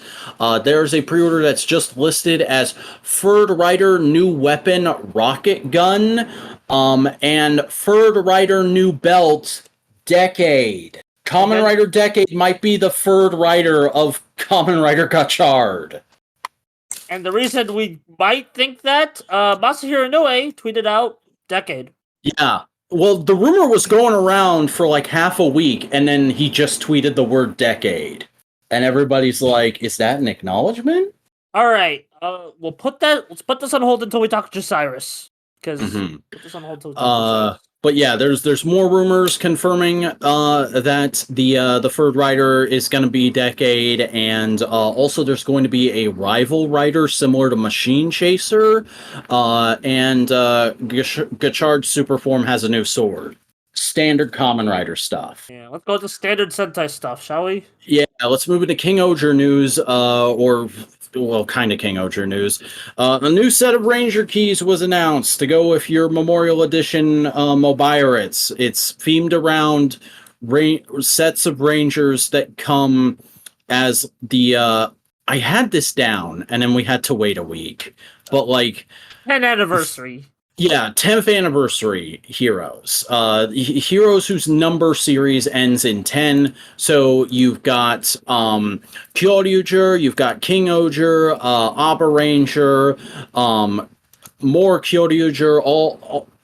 There's a pre-order that's just listed as Third Rider new weapon rocket gun, and Third Rider new belt Decade. Kamen Rider Decade might be the third rider of Kamen Rider Gachard. And the reason we might think that, Masahiro Inoue tweeted out Decade. Yeah. Well, the rumor was going around for like half a week, and then he just tweeted the word Decade. And everybody's like, is that an acknowledgement? Alright, let's put this on hold until we talk to Josiris. Because put this on hold until we talk to Josiris. But yeah, there's more rumors confirming that the third rider is going to be Decade, and also there's going to be a rival rider similar to Machine Chaser, and Gachard's super form has a new sword. standard Kamen Rider stuff. Yeah, let's go to standard Sentai stuff, shall we? Yeah, let's move into King-Ohger news, well, kind of King-Ohger news. A new set of Ranger keys was announced to go with your Memorial Edition Mobirates. It's themed around sets of Rangers that come as the. I had this down, and then we had to wait a week. But, like. 10th anniversary. Yeah, 10th anniversary heroes. Heroes whose number series ends in 10. So you've got Kyoryuger, you've got King-Ohger, Abba Ranger, more Kyoryuger.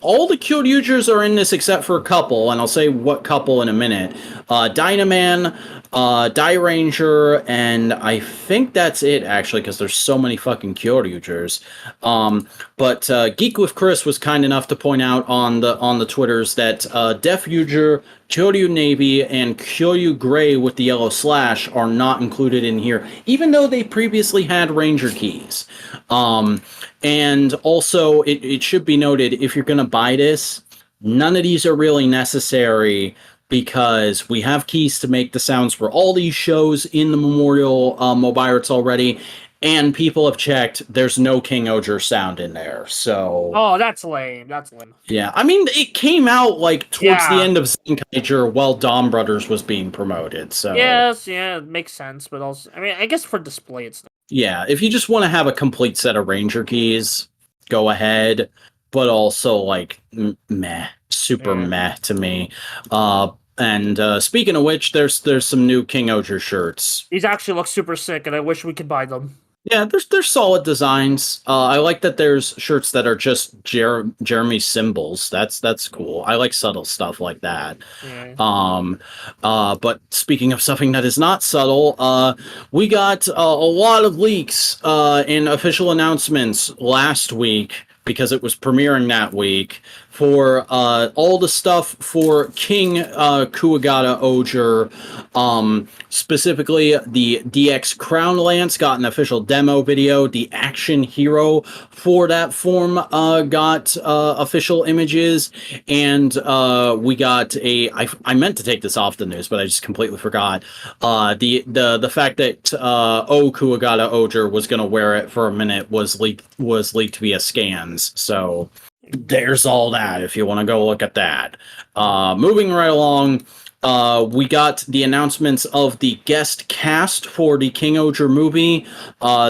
All the Kyoryugers are in this except for a couple, and I'll say what couple in a minute. Dynaman, Die Ranger, and I think that's it, actually, because there's so many fucking Kyoryugers. But Geek with Chris was kind enough to point out on the Twitters that Def Uger, Kyoryu Navy, and Kyoryu Gray with the yellow slash are not included in here, even though they previously had Ranger keys. And also, it should be noted, if you're going to buy this, none of these are really necessary because we have keys to make the sounds for all these shows in the Memorial Mobirates already, and people have checked, there's no King-Ohger sound in there, so... Oh, that's lame. That's lame. Yeah, I mean, it came out, like, towards the end of Zenkaiger while Dawn Brothers was being promoted, so... Yes, yeah, it makes sense, but also... I mean, I guess for display it's... Yeah, if you just want to have a complete set of Ranger keys, go ahead, but also, like, meh. Super meh to me. And speaking of which, there's some new King-Ohger shirts. These actually look super sick, and I wish we could buy them. Yeah, there's solid designs. I like that there's shirts that are just Jeremy's symbols. That's cool. I like subtle stuff like that. Yeah. But speaking of something that is not subtle, we got a lot of leaks in official announcements last week because it was premiering that week for all the stuff for King King-Ohger. Specifically, the DX Crown Lance got an official demo video. The action hero for that form got official images, and we got I meant to take this off the news, but I just completely forgot. The fact that King-Ohger was going to wear it for a minute was leaked via scans. So there's all that if you want to go look at that. Moving right along, we got the announcements of the guest cast for the King-Ohger movie.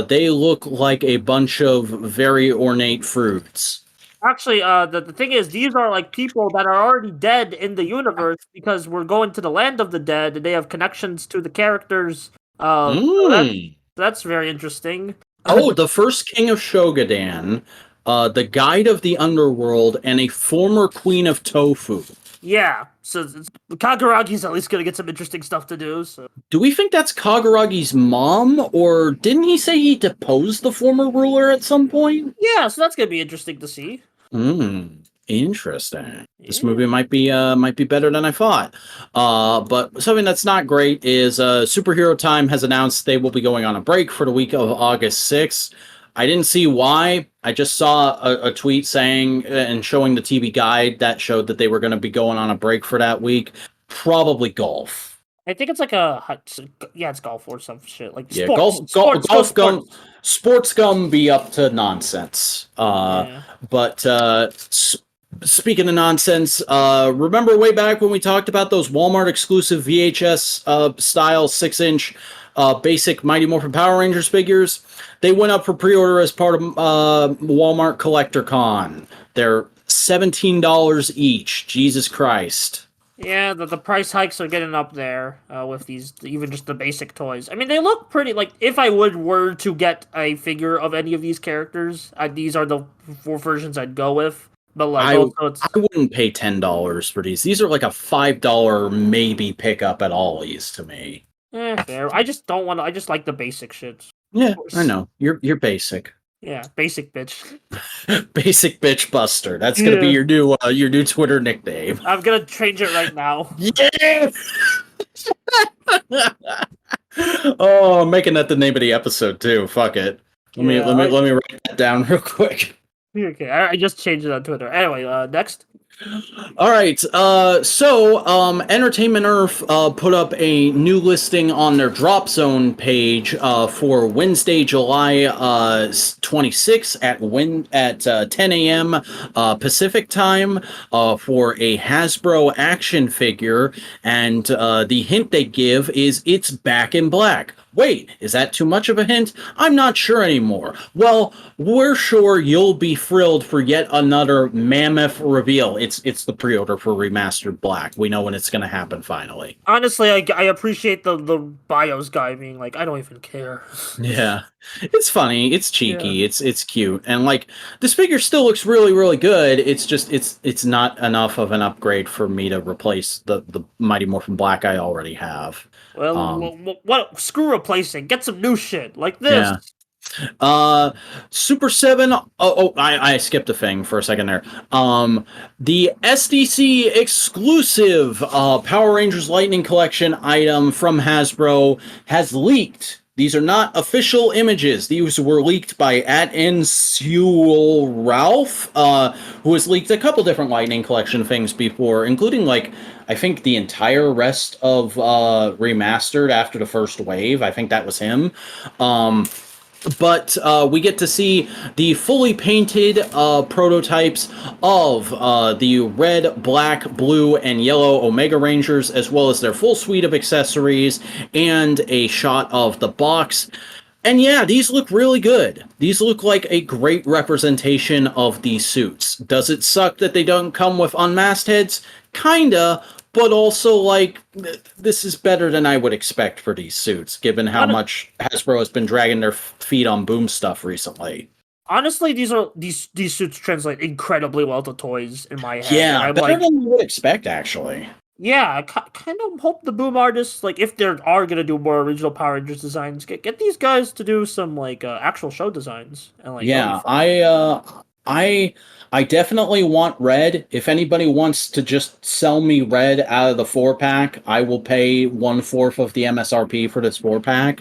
They look like a bunch of very ornate fruits. Actually, the thing is, these are like people that are already dead in the universe because we're going to the land of the dead and they have connections to the characters. So that's very interesting. Oh, the first king of Shogadan, the guide of the underworld, and a former queen of Tofu. Yeah, so Kaguragi's at least going to get some interesting stuff to do. So. Do we think that's Kaguragi's mom, or didn't he say he deposed the former ruler at some point? Yeah, so that's going to be interesting to see. Interesting. Yeah. This movie might be better than I thought. But something that's not great is Superhero Time has announced they will be going on a break for the week of August 6th. I didn't see why. I just saw a tweet saying and showing the TV guide that showed that they were going to be going on a break for that week. Probably golf. I think it's like it's golf or some shit like sports gum be up to nonsense. But speaking of nonsense, remember way back when we talked about those Walmart exclusive VHS style 6-inch basic Mighty Morphin Power Rangers figures? They went up for pre-order as part of Walmart Collector Con. They're $17 each. Jesus Christ. Yeah, the price hikes are getting up there with these, even just the basic toys. I mean, they look pretty, like, if I were to get a figure of any of these characters, these are the 4 versions I'd go with. But like, I wouldn't pay $10 for these. These are like a $5 maybe pickup at Ollie's to me. Fair. I just don't want to, I just like the basic shits. Yeah, I know. You're basic. Yeah, basic bitch. Basic bitch buster. That's gonna be your new Twitter nickname. I'm gonna change it right now. Yeah. Oh, I'm making that the name of the episode too. Fuck it. Let me write that down real quick. Okay, I just changed it on Twitter. Anyway, next. All right. Entertainment Earth put up a new listing on their Drop Zone page for Wednesday, July 26th at 10 a.m. Pacific time for a Hasbro action figure, and the hint they give is it's back in black. Wait, is that too much of a hint? I'm not sure anymore. Well, we're sure you'll be thrilled for yet another mammoth reveal. It's the pre-order for Remastered Black. We know when it's going to happen finally. Honestly, I appreciate the bios guy being like, I don't even care. Yeah. It's funny, it's cheeky, Yeah. it's cute. And like this figure still looks really really good. It's just it's not enough of an upgrade for me to replace the Mighty Morphin Black I already have. Well, what? Screw replacing. Get some new shit like this. Yeah. Super 7. I skipped a thing for a second there. The SDC exclusive Power Rangers Lightning Collection item from Hasbro has leaked. These are not official images. These were leaked by @NSewell Ralph, who has leaked a couple different Lightning Collection things before, including like I think the entire rest of Remastered after the first wave. I think that was him. But we get to see the fully painted prototypes of the red, black, blue, and yellow Omega Rangers, as well as their full suite of accessories, and a shot of the box. And yeah, these look really good. These look like a great representation of these suits. Does it suck that they don't come with unmasked heads? Kinda, but also like this is better than I would expect for these suits, given how much Hasbro has been dragging their feet on Boom stuff recently. Honestly, these suits translate incredibly well to toys in my head. Yeah, better than you would expect, actually. Yeah, I kind of hope the Boom artists, like, if they are gonna do more original Power Rangers designs, get these guys to do some like actual show designs. And like, yeah, I definitely want red. If anybody wants to just sell me red out of the 4-pack, I will pay 1/4 of the MSRP for this 4-pack.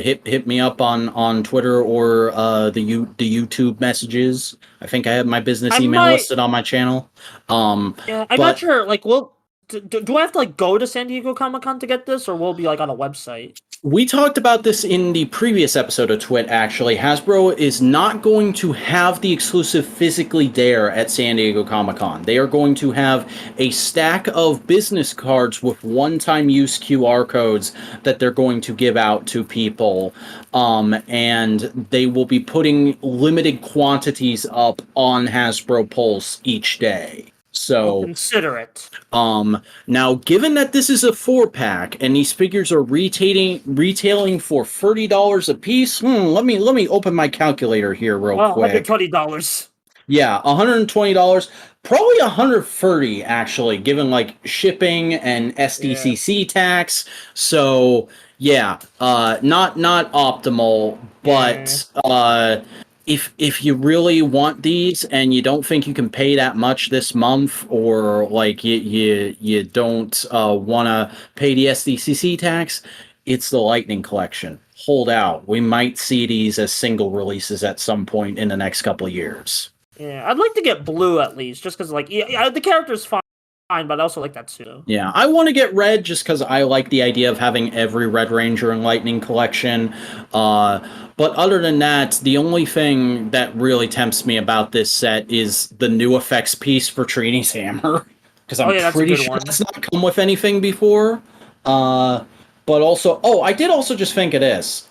Hit me up on Twitter or the YouTube messages. I think I have my business email listed on my channel. Yeah, I'm not sure. Like, do I have to like go to San Diego Comic-Con to get this, or will it be like on a website? We talked about this in the previous episode of TWIT, actually. Hasbro is not going to have the exclusive physically there at San Diego Comic-Con. They are going to have a stack of business cards with one-time use QR codes that they're going to give out to people. And they will be putting limited quantities up on Hasbro Pulse each day. So consider it. Now, given that this is a 4-pack and these figures are retailing for $30 a piece, let me open my calculator here real quick. $120. Yeah, $120. Probably $130 actually, given like shipping and SDCC tax. So yeah, not optimal, but if you really want these and you don't think you can pay that much this month, or like you don't want to pay the SDCC tax, it's the Lightning Collection. Hold out. We might see these as single releases at some point in the next couple of years. Yeah, I'd like to get blue at least, just because like the character's fine, but I also like that suit. Yeah, I want to get red just because I like the idea of having every Red Ranger and Lightning Collection. But other than that, the only thing that really tempts me about this set is the new effects piece for Trini's hammer. Because I'm pretty sure it's not come with anything before. But also, I did also just think of this.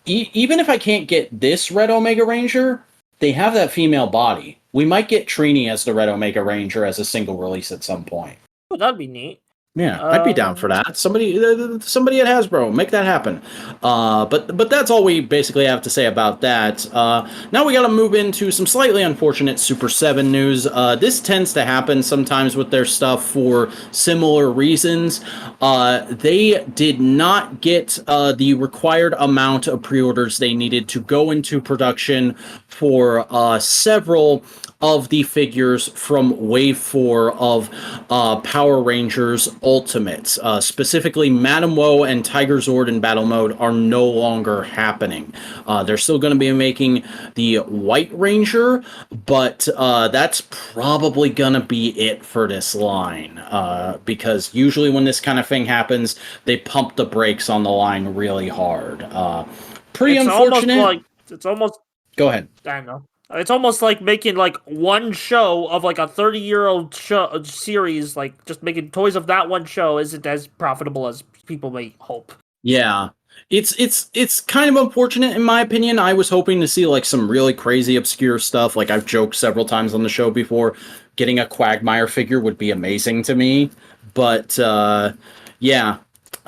Even if I can't get this Red Omega Ranger, they have that female body. We might get Trini as the Red Omega Ranger as a single release at some point. Oh, that'd be neat. Yeah, I'd be down for that. Somebody at Hasbro, make that happen. But that's all we basically have to say about that. Now we got to move into some slightly unfortunate Super 7 news. This tends to happen sometimes with their stuff for similar reasons. They did not get the required amount of pre-orders they needed to go into production for several of the figures from Wave 4 of Power Rangers Ultimates. Specifically, Madame Woe and Tiger Zord in battle mode are no longer happening. They're still going to be making the White Ranger, but that's probably going to be it for this line. Because usually when this kind of thing happens, they pump the brakes on the line really hard. Pretty unfortunate. It's almost. Go ahead. I don't know. It's almost like making like one show of like a 30-year-old show series. Like just making toys of that one show isn't as profitable as people may hope. Yeah. It's kind of unfortunate in my opinion. I was hoping to see like some really crazy obscure stuff. Like I've joked several times on the show before, getting a Quagmire figure would be amazing to me. But yeah.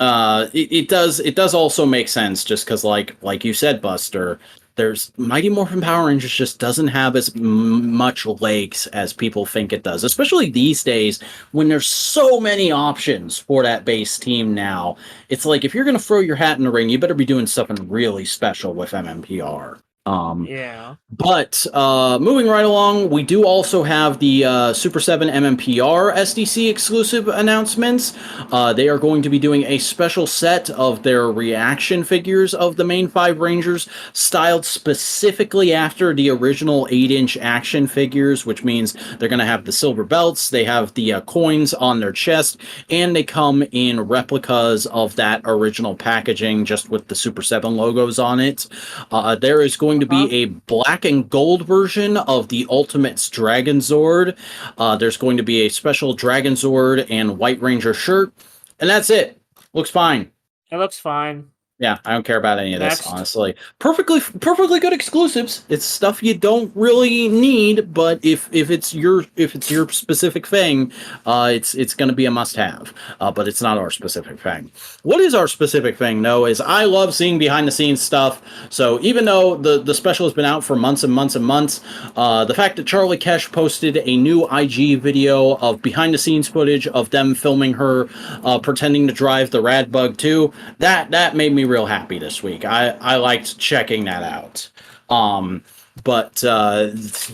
It does also make sense just because like you said, Buster, there's Mighty Morphin Power Rangers just doesn't have as much legs as people think it does, especially these days when there's so many options for that base team now. It's like if you're going to throw your hat in the ring, you better be doing something really special with MMPR. Yeah. But moving right along, we do also have the Super 7 MMPR SDC exclusive announcements. They are going to be doing a special set of their reaction figures of the main 5 Rangers, styled specifically after the original 8-inch action figures, which means they're going to have the silver belts, they have the coins on their chest, and they come in replicas of that original packaging, just with the Super 7 logos on it. There is going to be a black and gold version of the Ultimates Dragon Zord. There's going to be a special Dragon Zord and White Ranger shirt, and that's it. Looks fine. It looks fine. Yeah, I don't care about any of this, honestly. Perfectly good exclusives. It's stuff you don't really need, but if it's your specific thing, it's going to be a must-have. But it's not our specific thing. What is our specific thing, though, is I love seeing behind-the-scenes stuff. So even though the special has been out for months and months and months, the fact that Charlie Kesh posted a new IG video of behind-the-scenes footage of them filming her pretending to drive the Radbug 2, that made me real happy this week. I liked checking that out. But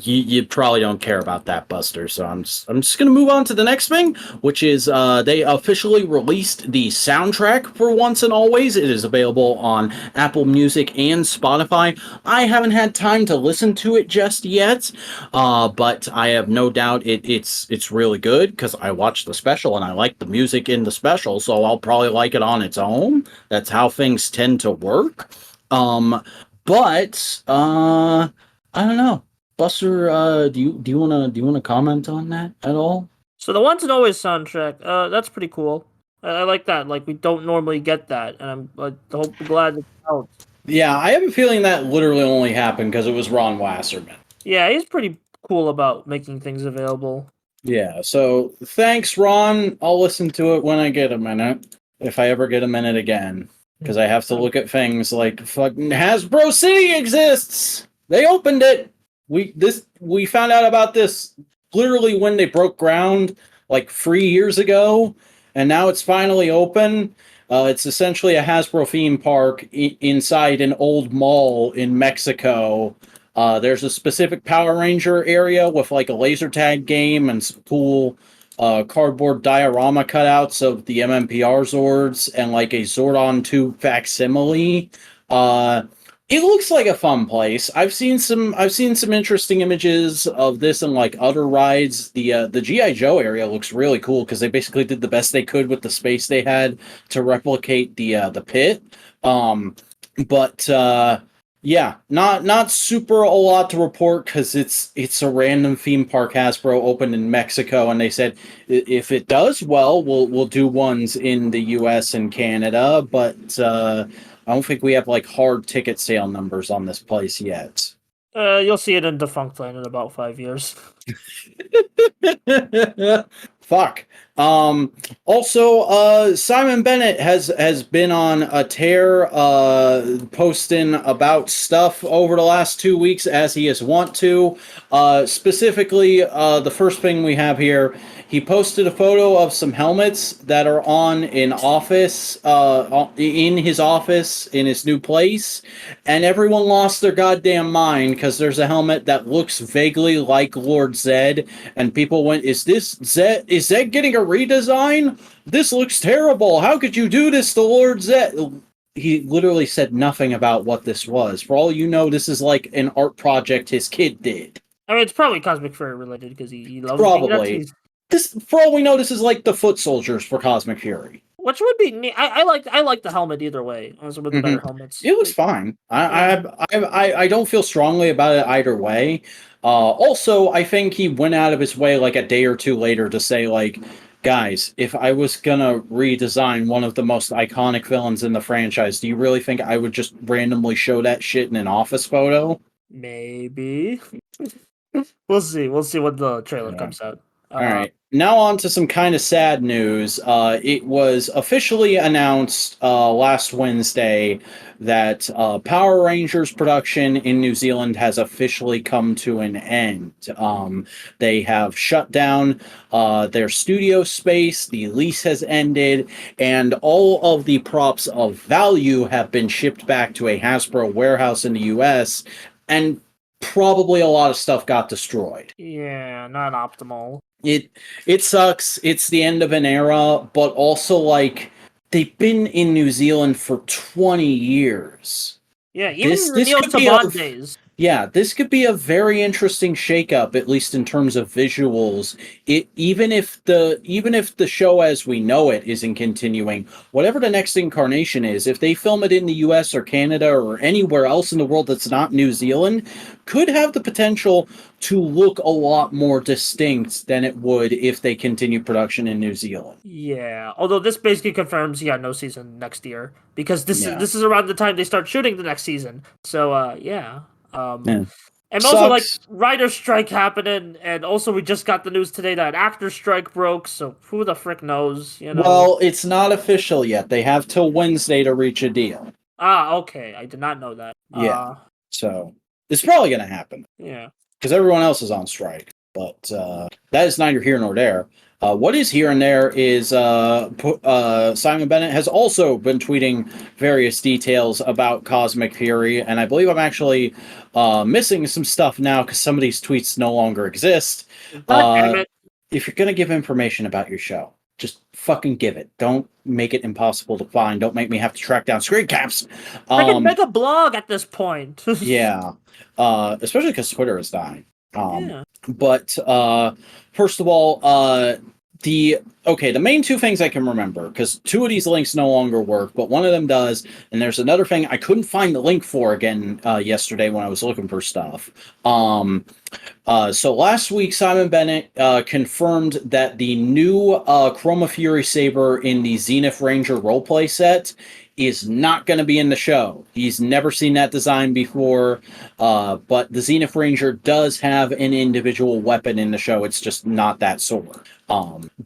you probably don't care about that, Buster. So I'm just gonna move on to the next thing, which is they officially released the soundtrack for Once and Always. It is available on Apple Music and Spotify. I haven't had time to listen to it just yet, but I have no doubt it's really good because I watched the special and I like the music in the special, so I'll probably like it on its own. That's how things tend to work. But I don't know, Buster. Do you wanna comment on that at all? So the Once and Always soundtrack, that's pretty cool. I like that. Like we don't normally get that, and I'm glad it's out. Yeah, I have a feeling that literally only happened because it was Ron Wasserman. Yeah, he's pretty cool about making things available. Yeah, so thanks, Ron. I'll listen to it when I get a minute, if I ever get a minute again, because I have to look at things like fucking Hasbro City exists. They opened it. We found out about this literally when they broke ground like 3 years ago, and now it's finally open. It's essentially a Hasbro theme park inside an old mall in Mexico. There's a specific Power Ranger area with like a laser tag game and some cool cardboard diorama cutouts of the MMPR Zords and like a Zordon 2 facsimile. It looks like a fun place. I've seen some interesting images of this and like other rides. The G.I. Joe area looks really cool because they basically did the best they could with the space they had to replicate the pit. But yeah, not super a lot to report because it's a random theme park Hasbro opened in Mexico, and they said if it does well, we'll do ones in the U.S. and Canada, but I don't think we have like hard ticket sale numbers on this place yet. You'll see it in Defunct Land in about 5 years. Fuck. Also, Simon Bennett has been on a tear, posting about stuff over the last 2 weeks as he is wont to. Specifically, the first thing we have here, he posted a photo of some helmets that are on in his office in his new place, and everyone lost their goddamn mind because there's a helmet that looks vaguely like Lord Zed, and people went, "Is this Zed? Is Zed getting a redesign? This looks terrible. How could you do this to Lord Zed?" He literally said nothing about what this was. For all you know, this is like an art project his kid did. I mean, it's probably Cosmic Fury related because he loves Probably. King. This, for all we know, this is like the foot soldiers for Cosmic Fury. Which would be neat. I like the helmet either way. Also with the better helmets. It was fine. I don't feel strongly about it either way. Also, I think he went out of his way like a day or two later to say, like, guys, if I was gonna redesign one of the most iconic villains in the franchise, do you really think I would just randomly show that shit in an office photo? Maybe. We'll see. We'll see when the trailer comes out. All right. Now on to some kind of sad news. It was officially announced last Wednesday that Power Rangers production in New Zealand has officially come to an end. They have shut down their studio space, the lease has ended, and all of the props of value have been shipped back to a Hasbro warehouse in the US, and probably a lot of stuff got destroyed. Yeah, not optimal. It sucks. It's the end of an era, but also, like, they've been in New Zealand for 20 years. Yeah, even the Neo Saban days. Yeah, this could be a very interesting shakeup, at least in terms of visuals. Even if the show as we know it isn't continuing, whatever the next incarnation is, if they film it in the US or Canada or anywhere else in the world that's not New Zealand, could have the potential to look a lot more distinct than it would if they continue production in New Zealand. Yeah, although this basically confirms no season next year because this is around the time they start shooting the next season. So yeah. And also, like, writer strike happening, and also we just got the news today that actor strike broke, so who the frick knows, you know? Well, it's not official yet. They have till Wednesday to reach a deal. Ah, okay. I did not know that. Yeah. So, it's probably going to happen. Yeah. Because everyone else is on strike. But that is neither here nor there. What is here and there is Simon Bennett has also been tweeting various details about Cosmic Fury, and I believe I'm actually missing some stuff now because some of these tweets no longer exist. If you're going to give information about your show, just fucking give it. Don't make it impossible to find. Don't make me have to track down screen caps. I can make a blog at this point. Yeah. Especially because Twitter is dying. But first of all, the main two things I can remember, because two of these links no longer work, but one of them does, and there's another thing I couldn't find the link for again yesterday when I was looking for stuff. So last week, Simon Bennett confirmed that the new Chroma Fury Saber in the Zenith Ranger roleplay set is not going to be in the show. He's never seen that design before, but the Zenith Ranger does have an individual weapon in the show. It's just not that sword.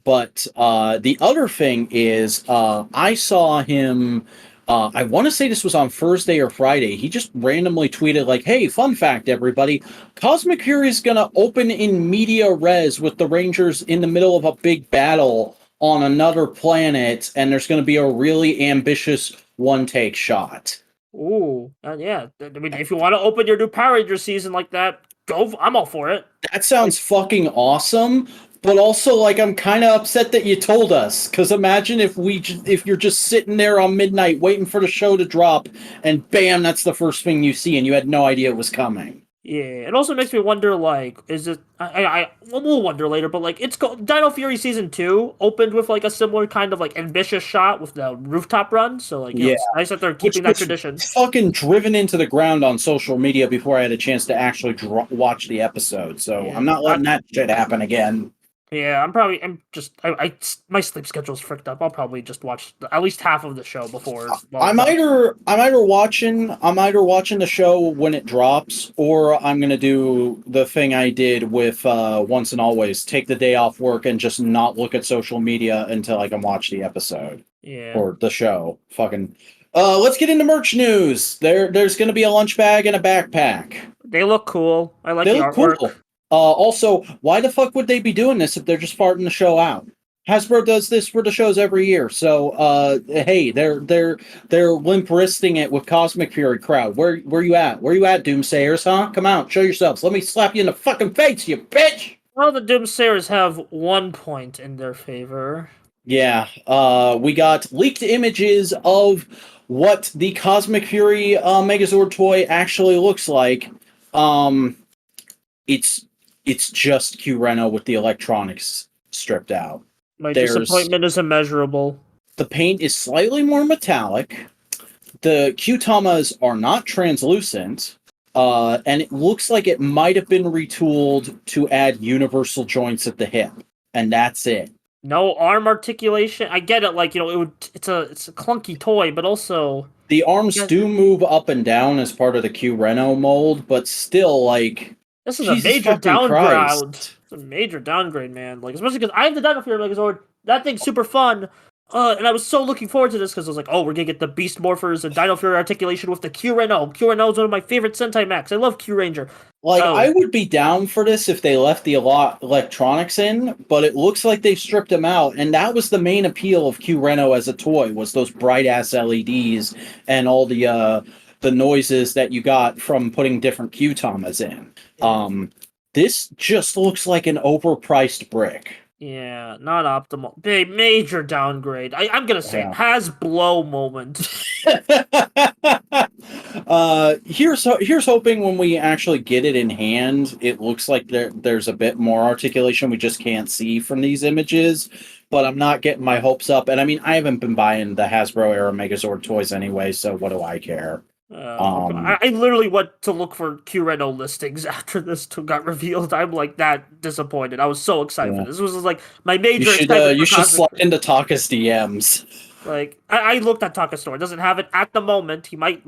But the other thing is, I saw him, I want to say this was on Thursday or Friday. He just randomly tweeted like, "Hey, fun fact, everybody, Cosmic Fury is going to open in media res with the Rangers in the middle of a big battle on another planet, and there's going to be a really ambitious one-take shot." Ooh, yeah. I mean, if you want to open your new Power Ranger season like that, go. I'm all for it. That sounds fucking awesome. But also, like, I'm kind of upset that you told us. Because imagine if you're just sitting there on midnight waiting for the show to drop, and bam, that's the first thing you see, and you had no idea it was coming. Yeah, it also makes me wonder, like, is it... we'll wonder later, but, like, Dino Fury Season 2 opened with, like, a similar kind of, like, ambitious shot with the rooftop run, so, like, it's nice that they're keeping that tradition. Fucking driven into the ground on social media before I had a chance to actually watch the episode, so I'm not letting that shit happen again. Yeah, my sleep schedule's fricked up. I'll probably just watch at least half of the show before. I'm either watching the show when it drops, or I'm gonna do the thing I did with Once and Always, take the day off work and just not look at social media until I can watch the episode Yeah, or the show. Fucking. Let's get into merch news. There's gonna be a lunch bag and a backpack. they look cool. I like They the look artwork. cool. Also, why the fuck would they be doing this if they're just farting the show out? Hasbro does this for the shows every year, so hey, they're limp wristing it with Cosmic Fury crowd. Where you at? Where you at, Doomsayers? Huh? Come out, show yourselves. Let me slap you in the fucking face, you bitch. Well, the Doomsayers have 1 point in their favor. Yeah, we got leaked images of what the Cosmic Fury Megazord toy actually looks like. It's just Q Reno with the electronics stripped out. My disappointment is immeasurable. The paint is slightly more metallic. The Q-Tamas are not translucent. And it looks like it might have been retooled to add universal joints at the hip. And that's it. No arm articulation. I get it, like, it's a clunky toy, but also The arms do move up and down as part of the Q Reno mold, but still, like, this is Jesus a major fucking downgrade. Christ. It's a major downgrade, man. Like, especially because I have the Dino Fury Megazord. That thing's super fun. And I was so looking forward to this because I was like, oh, we're gonna get the Beast Morphers and Dino Fury articulation with the Q Reno. Q Reno is one of my favorite Sentai mechs. I love Q Ranger. Like, I would be down for this if they left the electronics in, but it looks like they stripped them out, and that was the main appeal of Q Reno as a toy, was those bright-ass LEDs and all the noises that you got from putting different Q-Tamas in. This just looks like an overpriced brick. Yeah, not optimal. Big major downgrade. I'm gonna say it has blow moment. Here's hoping when we actually get it in hand, it looks like there's a bit more articulation we just can't see from these images. But I'm not getting my hopes up. And I mean, I haven't been buying the Hasbro era Megazord toys anyway, so what do I care? I literally went to look for Q Reno listings after this got revealed. I'm like that disappointed. I was so excited for this. This was like my major. You should slide into Taka's DMs. Like I looked at Taka's store. It doesn't have it at the moment. He might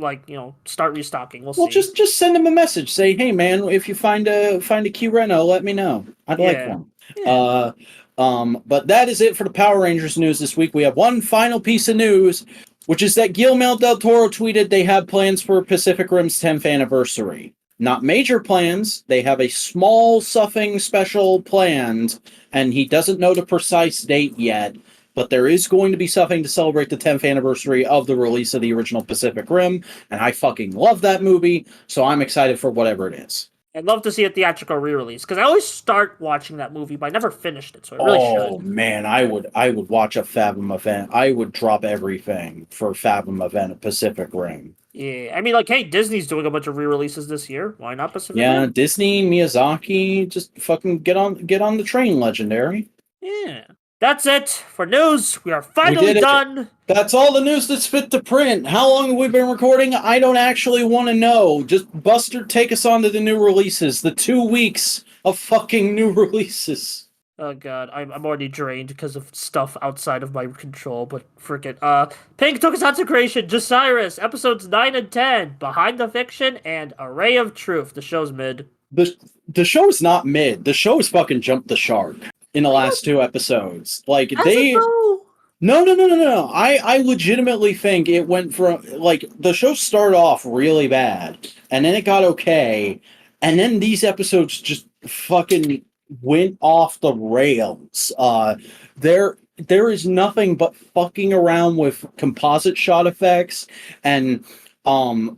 start restocking. We'll see. Just send him a message. Say, hey man, if you find a Q Reno, let me know. I'd like one. Yeah. But that is it for the Power Rangers news this week. We have one final piece of news, which is that Guillermo del Toro tweeted they have plans for Pacific Rim's 10th anniversary. Not major plans. They have a small something special planned, and he doesn't know the precise date yet, but there is going to be something to celebrate the 10th anniversary of the release of the original Pacific Rim, and I fucking love that movie, so I'm excited for whatever it is. I'd love to see a theatrical re-release, because I always start watching that movie, but I never finished it, so I really should. Oh, man, I would watch a Fathom event. I would drop everything for Fathom event at Pacific Rim. Yeah, I mean, like, hey, Disney's doing a bunch of re-releases this year. Why not Pacific Rim? Yeah, Disney, Miyazaki, just fucking get on the train, Legendary. Yeah. That's it for news. We are finally done. That's all the news that's fit to print. How long have we been recording? I don't actually want to know. Just Buster, take us on to the new releases. The 2 weeks of fucking new releases. Oh god, I'm already drained because of stuff outside of my control, but frick it. Pink Tokusatsu Creation, Josiris, episodes 9 and 10, Behind the Fiction, and Array of Truth. The show's mid. The show is not mid. The show has fucking jumped the shark in the last 2 episodes. Like, No. I legitimately think it went from, like, the show started off really bad, and then it got okay, and then these episodes just fucking went off the rails. There is nothing but fucking around with composite shot effects and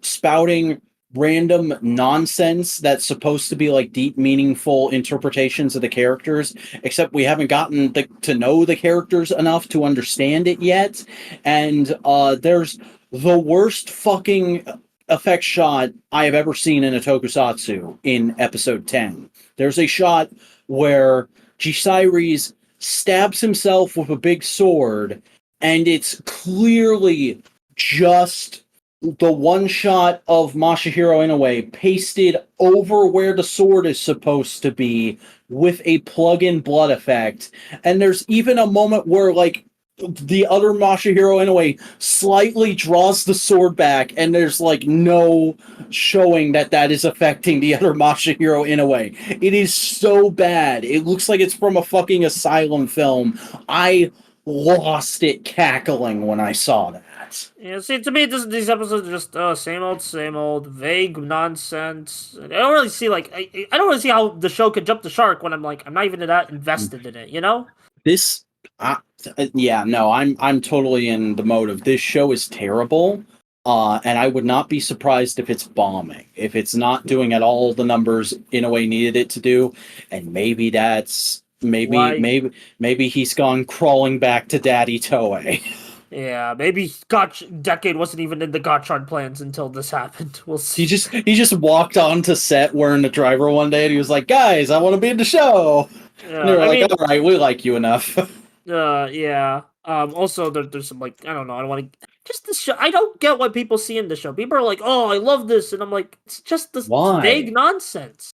spouting random nonsense that's supposed to be like deep, meaningful interpretations of the characters, except we haven't gotten to know the characters enough to understand it yet. And there's the worst fucking effect shot I have ever seen in a tokusatsu in episode 10. There's a shot where Josiris stabs himself with a big sword, and it's clearly just the one shot of Masahiro Inoue pasted over where the sword is supposed to be with a plug-in blood effect. And there's even a moment where, like, the other Masahiro Inoue slightly draws the sword back, and there's like no showing that that is affecting the other Masahiro Inoue. It is so bad. It looks like it's from a fucking asylum film. I lost it cackling when I saw that. Yeah, see, to me, these episodes are just same old, vague nonsense. I don't really see I don't really see how the show could jump the shark when I'm not even that invested in it. You know? This, uh, yeah, no, I'm totally in the mode of this show is terrible, and I would not be surprised if it's bombing, if it's not doing at all the numbers in a way needed it to do, and maybe that's maybe he's gone crawling back to Daddy Toei. Yeah, maybe Gotch Decade wasn't even in the Gotchard plans until this happened. We'll see. He just walked onto set wearing the driver one day, and he was like, "Guys, I want to be in the show." And they were like, "All right, we like you enough." Yeah. Also, there's some like I don't know. I don't want to just the show. I don't get what people see in the show. People are like, "Oh, I love this," and I'm like, "It's just this vague nonsense."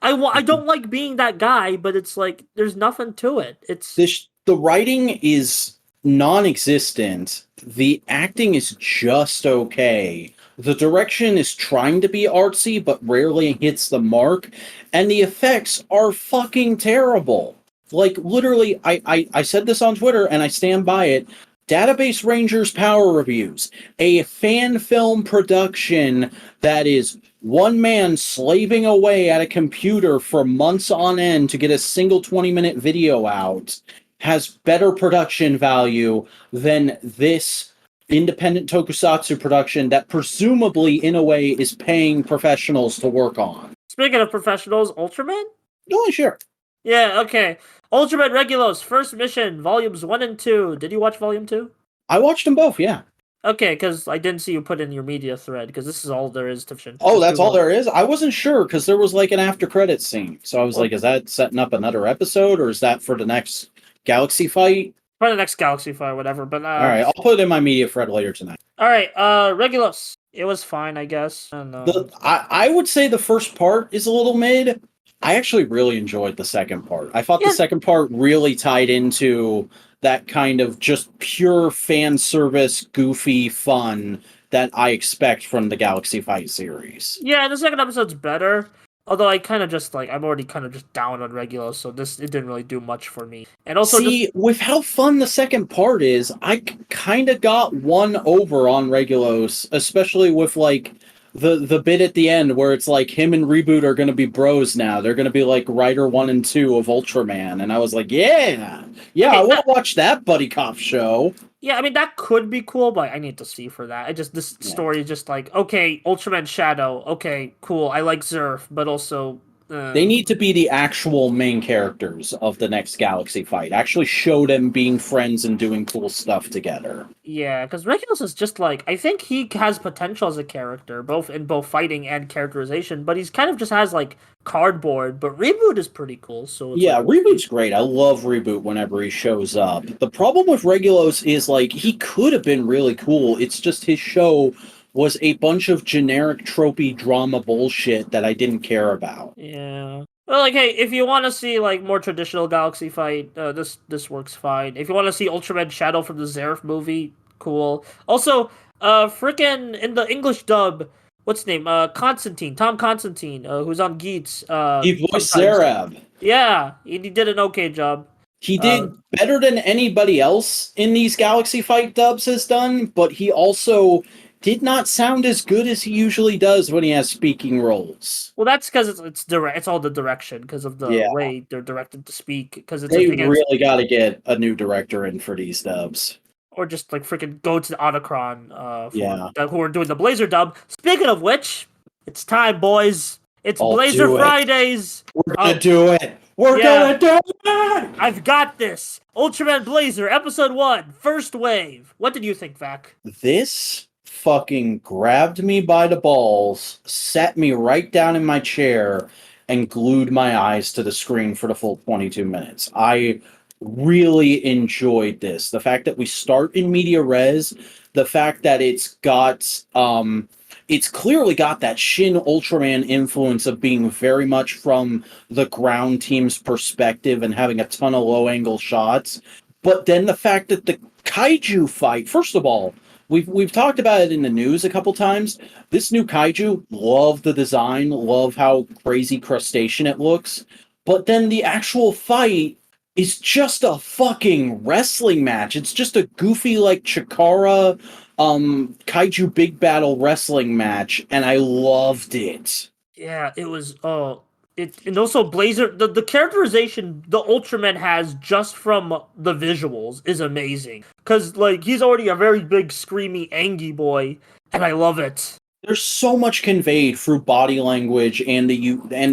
I don't like being that guy, but it's like there's nothing to it. The writing is non-existent. The acting is just okay. The direction is trying to be artsy, but rarely hits the mark, and the effects are fucking terrible. Like, literally, I said this on Twitter, and I stand by it. Database Rangers Power Reviews, a fan film production that is one man slaving away at a computer for months on end to get a single 20-minute video out, has better production value than this independent tokusatsu production that presumably, in a way, is paying professionals to work on. Speaking of professionals, Ultraman? Oh, sure. Yeah, okay. Ultraman Regulos, First Mission, Volumes 1 and 2. Did you watch Volume 2? I watched them both, yeah. Okay, because I didn't see you put in your media thread, because this is all there is to Fiction. Oh, that's all there is? I wasn't sure, because there was like an after-credits scene. So I was like, is that setting up another episode, or is that for the next Galaxy fight? For the next Galaxy fight, whatever. But alright, I'll put it in my media thread later tonight. Alright, Regulos. It was fine, I guess. I would say the first part is a little mid. I actually really enjoyed the second part. I thought the second part really tied into that kind of just pure fan service, goofy fun that I expect from the Galaxy Fight series. Yeah, the second episode's better. Although I kind of just I'm already kind of just down on Regulos, so it didn't really do much for me. And also, with how fun the second part is, I kind of got won over on Regulos, especially with like the bit at the end where it's like him and Reboot are going to be bros now. They're going to be like Rider 1 and 2 of Ultraman, and I was like, yeah, I want to watch that buddy cop show. Yeah, I mean, that could be cool, but I need to see for that. This story is just like, okay, Ultraman Shadow, okay, cool, I like Zerf, but also... They need to be the actual main characters of the next Galaxy fight. Actually show them being friends and doing cool stuff together. Yeah, because Regulus is just like, I think he has potential as a character, both fighting and characterization, but he's kind of just has like cardboard, but Reboot is pretty cool. So Reboot's great. I love Reboot whenever he shows up. The problem with Regulus is like he could have been really cool. It's just his show was a bunch of generic tropey drama bullshit that I didn't care about. Yeah. Well, like, hey, if you want to see like more traditional Galaxy fight, this works fine. If you want to see Ultraman Shadow from the Zerf movie, cool. Also, frickin' in the English dub, what's his name? Tom Constantine, who's on Geats. He voiced Zerab. Yeah, he did an okay job. He did better than anybody else in these Galaxy Fight dubs has done, but he also did not sound as good as he usually does when he has speaking roles. Well, that's because it's direct. It's all the direction because of the way they're directed to speak. Because they really got to get a new director in for these dubs, or just like freaking go to the Otacron. Who are doing the Blazer dub. Speaking of which, it's time, boys. It's Blazer Fridays. We're gonna do it. We're gonna do it. I've got this. Ultraman Blazer, Episode 1, First Wave. What did you think, Vac? This fucking grabbed me by the balls, sat me right down in my chair, and glued my eyes to the screen for the full 22 minutes. I really enjoyed this. The fact that we start in media res, the fact that it's got it's clearly got that Shin Ultraman influence of being very much from the ground team's perspective and having a ton of low angle shots. But then the fact that the kaiju fight, first of all, we've talked about it in the news a couple times. This new kaiju, love the design, love how crazy crustacean it looks. But then the actual fight is just a fucking wrestling match. It's just a goofy like Chikara kaiju big battle wrestling match, and I loved it. Yeah, it was. And also Blazer. The characterization the Ultraman has just from the visuals is amazing. Cause like he's already a very big, screamy, angry boy, and I love it. There's so much conveyed through body language and the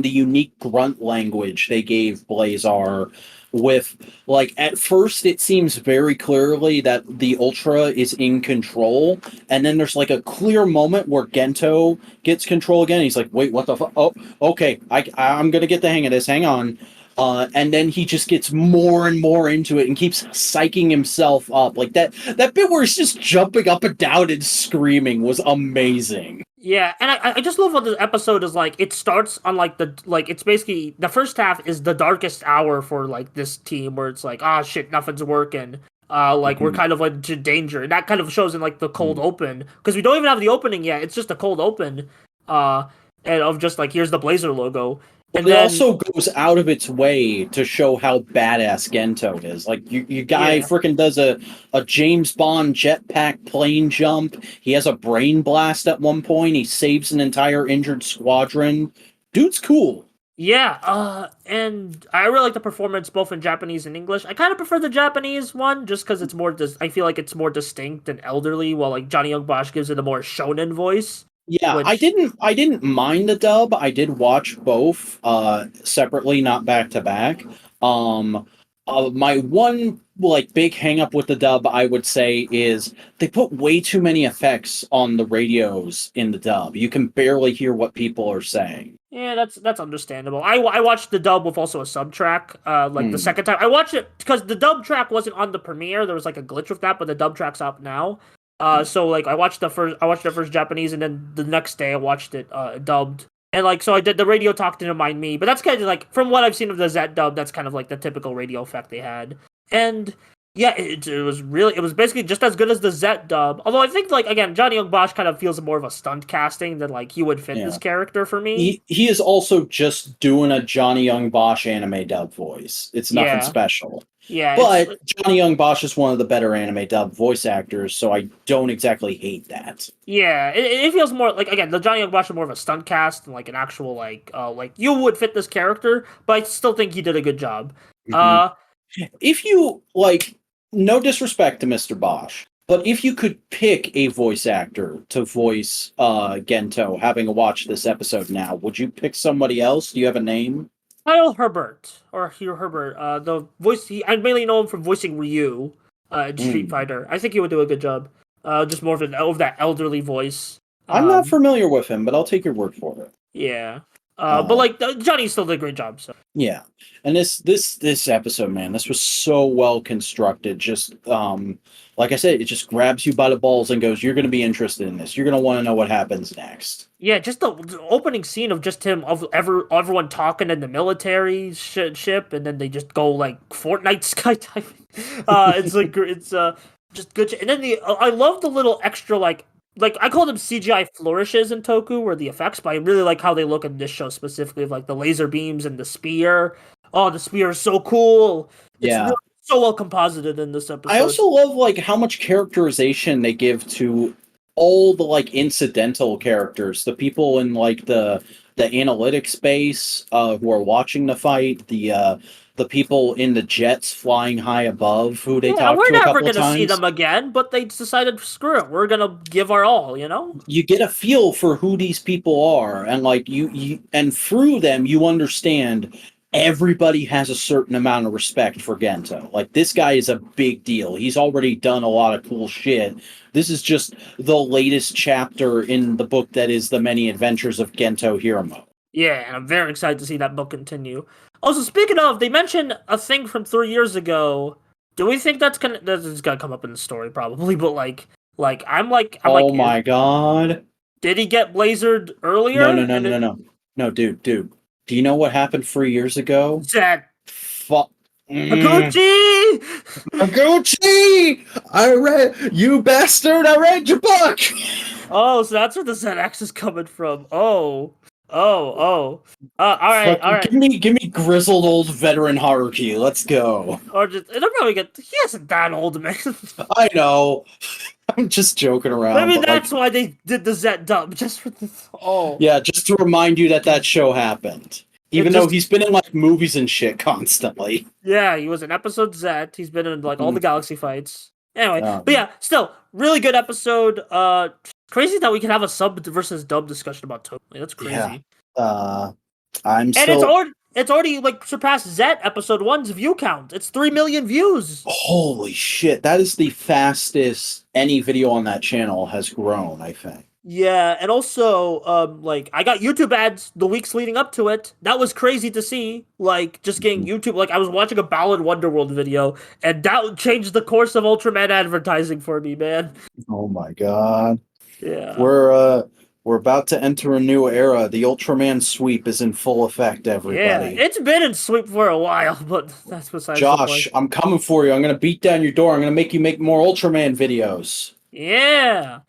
unique grunt language they gave Blazar. With like at first it seems very clearly that the Ultra is in control, and then there's like a clear moment where Gento gets control again. He's like, "Wait, what the fuck? Oh, okay, I'm gonna get the hang of this. Hang on." And then he just gets more and more into it and keeps psyching himself up. Like that bit where he's just jumping up and down and screaming was amazing. Yeah, and I just love what this episode is like. It starts on like it's basically the first half is the darkest hour for like this team where it's like, ah shit, nothing's working. Like we're kind of like to danger. And that kind of shows in like the cold open because we don't even have the opening yet. It's just a cold open. And of just like here's the Blazer logo. And it also goes out of its way to show how badass Gento is. Like, you guy freaking does a James Bond jetpack plane jump. He has a brain blast at one point. He saves an entire injured squadron. Dude's cool. Yeah, and I really like the performance both in Japanese and English. I kind of prefer the Japanese one just because it's more. I feel like it's more distinct and elderly, while like Johnny Young Bosch gives it a more shonen voice. Yeah, I didn't mind the dub. I did watch both separately, not back to back. My one like big hang up with the dub, I would say, is they put way too many effects on the radios in the dub. You can barely hear what people are saying. Yeah, that's understandable. I watched the dub with also a sub track. The second time I watched it because the dub track wasn't on the premiere. There was like a glitch with that, but the dub track's up now. So like I watched the first Japanese, and then the next day I watched it dubbed. And like so I did the radio talk to remind me, but that's kind of like from what I've seen of the Z dub, that's kind of like the typical radio effect they had. And yeah, it was basically just as good as the Z dub. Although I think like again, Johnny Young Bosch kind of feels more of a stunt casting than like he would fit this character for me. He is also just doing a Johnny Young Bosch anime dub voice. It's nothing special. Yeah, but Johnny Young Bosch is one of the better anime dub voice actors, so I don't exactly hate that. Yeah, it feels more like again the Johnny Young Bosch is more of a stunt cast and like an actual like you would fit this character, but I still think he did a good job. If you like, no disrespect to Mr. Bosch, but if you could pick a voice actor to voice Gento, having watched this episode now, would you pick somebody else? Do you have a name? Kyle Herbert, or Hugh Herbert, the voice. I mainly know him from voicing Ryu in Street Fighter. I think he would do a good job. Just more of that elderly voice. I'm not familiar with him, but I'll take your word for it. Yeah. But like Johnny still did a great job. So yeah, and this episode, man, this was so well constructed. Just like I said, it just grabs you by the balls and goes, "You're going to be interested in this. You're going to want to know what happens next." Yeah, just the opening scene of just him everyone talking in the military ship, and then they just go like Fortnite skydiving. It's just good. And then I love the little extra like I call them CGI flourishes in Toku, or the effects, but I really like how they look in this show specifically, of like the laser beams and the spear. Oh, the spear is so cool. It's really so well composited in this episode. I also love like how much characterization they give to all the like incidental characters, the people in like the analytic space who are watching the fight, the people in the jets flying high above who they talk to a couple of times. We're never going to see them again, but they decided, screw it, we're going to give our all, you know? You get a feel for who these people are, and like you and through them you understand everybody has a certain amount of respect for Gento. Like, this guy is a big deal. He's already done a lot of cool shit. This is just the latest chapter in the book that is The Many Adventures of Gento Hiramo. Yeah, and I'm very excited to see that book continue. Also, speaking of, they mentioned a thing from 3 years ago. Do we think that's gonna come up in the story probably? But like, oh my god! Did he get blazered earlier? No, dude. Do you know what happened 3 years ago? Zed. Fuck. Gucci! Gucci! I read you bastard. I read your book. Oh, so that's where the ZX is coming from. Oh. All right. Give me grizzled old veteran Haruki. Let's go. Or just it'll probably get. He isn't that old, man. I know. I'm just joking around. Maybe that's why they did the Zet dub, just for this. Oh. Yeah, just to remind you that show happened. Even though he's been in like movies and shit constantly. Yeah, he was in episode Z. He's been in like all the galaxy fights. Anyway, but yeah, still really good episode. Crazy that we can have a sub versus dub discussion about Toku. That's crazy. Yeah. It's already like surpassed Z episode 1's view count. It's 3 million views. Holy shit! That is the fastest any video on that channel has grown, I think. Yeah, and also, like, I got YouTube ads the weeks leading up to it. That was crazy to see. Like, just getting YouTube. Like, I was watching a Ballad Wonderworld video, and that changed the course of Ultraman advertising for me, man. Oh my god. Yeah. We're about to enter a new era. The Ultraman sweep is in full effect, everybody. Yeah, it's been in sweep for a while, but that's besides Josh, I'm coming for you. I'm gonna beat down your door. I'm gonna make you make more Ultraman videos. Yeah.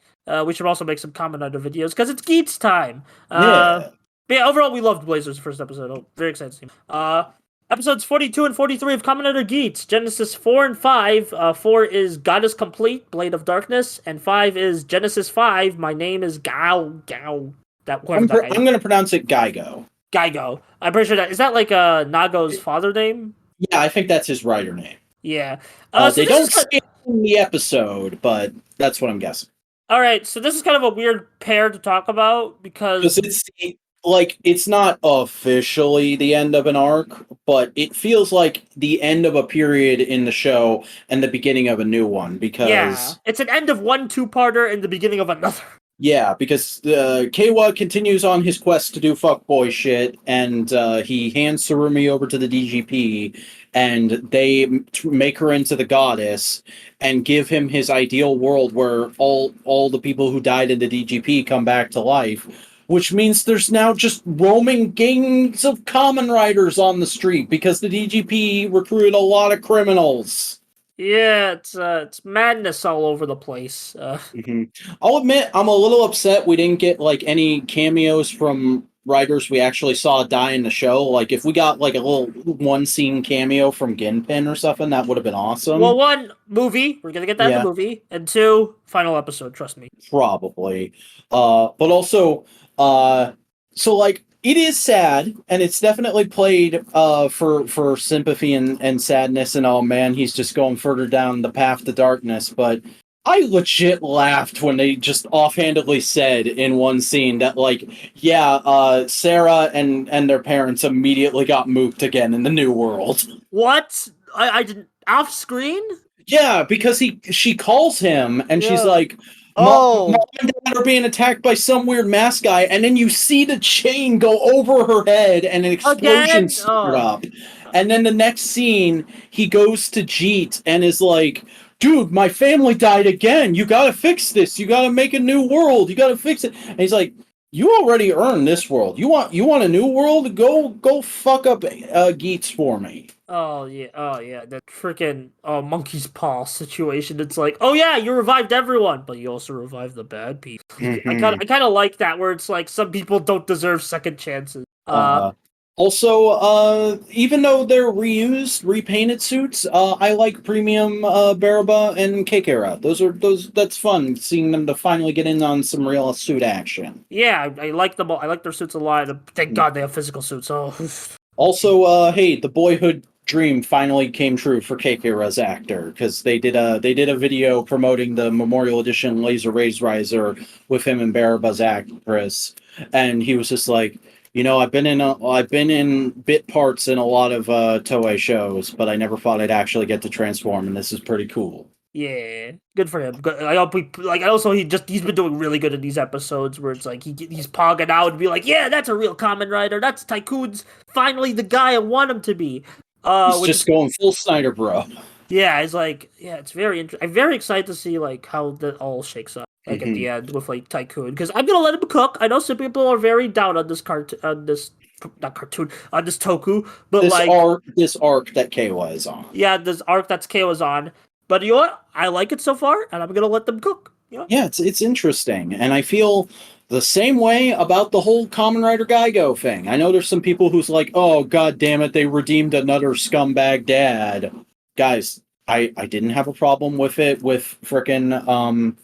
We should also make some Kamen Rider videos because it's Geets time. Yeah. But yeah, overall, we loved Blazers' first episode. Oh, very excited to see. Episodes 42 and 43 of Kamen Rider Geets. Genesis 4 and 5. 4 is God is Complete, Blade of Darkness, and 5 is Genesis 5. My name is Gao. I'm gonna pronounce it Gaigo. Gaigo. I'm pretty sure is that like Nago's father name? Yeah, I think that's his writer name. Yeah. So they don't say it in the episode, but that's what I'm guessing. All right, so this is kind of a weird pair to talk about because it's not officially the end of an arc, but it feels like the end of a period in the show and the beginning of a new one because it's an end of one two-parter and the beginning of another. Yeah, because Keiwa continues on his quest to do fuckboy shit, and he hands Surumi over to the DGP, and they make her into the goddess and give him his ideal world where all the people who died in the DGP come back to life, which means there's now just roaming gangs of Kamen Riders on the street because the DGP recruited a lot of criminals. Yeah, it's madness all over the place. I'll admit, I'm a little upset we didn't get like any cameos from writers we actually saw die in the show. Like if we got like a little one scene cameo from Ginpin or something, that would have been awesome. Well, 1, movie, we're gonna get that in the movie, and 2, final episode. Trust me. Probably, but also, so like. It is sad, and it's definitely played for sympathy and sadness, and oh man, he's just going further down the path to darkness. But I legit laughed when they just offhandedly said in one scene that, like, Sarah and their parents immediately got mooked again in the new world. What? I didn't off screen? Yeah, because she calls him, and she's like, Mom and Dad are being attacked by some weird mask guy, and then you see the chain go over her head and an explosion start up. And then the next scene, he goes to Jeet and is like, dude, my family died again. You gotta fix this. You gotta make a new world. You gotta fix it. And he's like, you already earned this world. You want a new world? Go fuck up Geets for me. Oh yeah, that freaking monkey's paw situation. It's like, oh yeah, you revived everyone, but you also revived the bad people. I kind of like that, where it's like some people don't deserve second chances. Also, even though they're repainted suits, I like premium Baraba and Keikera. That's fun seeing them to finally get in on some real suit action. Yeah, I like them. I like their suits a lot. Thank God they have physical suits. Oh. Also, hey, the boyhood dream finally came true for Keikera's actor, because they did a video promoting the Memorial Edition Laser Raise Riser with him and Baraba's actress, and he was just like, you know, I've been in bit parts in a lot of Toei shows, but I never thought I'd actually get to transform, and this is pretty cool. Yeah, good for him. He's been doing really good in these episodes where it's like he's pogging out and be like, yeah, that's a real Kamen Rider. That's Tycoon's finally the guy I want him to be. He's just going full Snyder, bro. Yeah, it's like, yeah, it's very interesting. I'm very excited to see like how that all shakes up. like at the end with like Tycoon, because I'm gonna let him cook. I know some people are very down on this not cartoon, on this Toku, but this arc that Keiwa is on. yeah, this arc that's Keiwa's on. But you know what? I like it so far, and I'm gonna let them cook. You know? Yeah, it's interesting, and I feel the same way about the whole Kamen Rider Gaigo thing. I know there's some people who's like, "Oh, god damn it, they redeemed another scumbag dad." Guys, I didn't have a problem with it with frickin'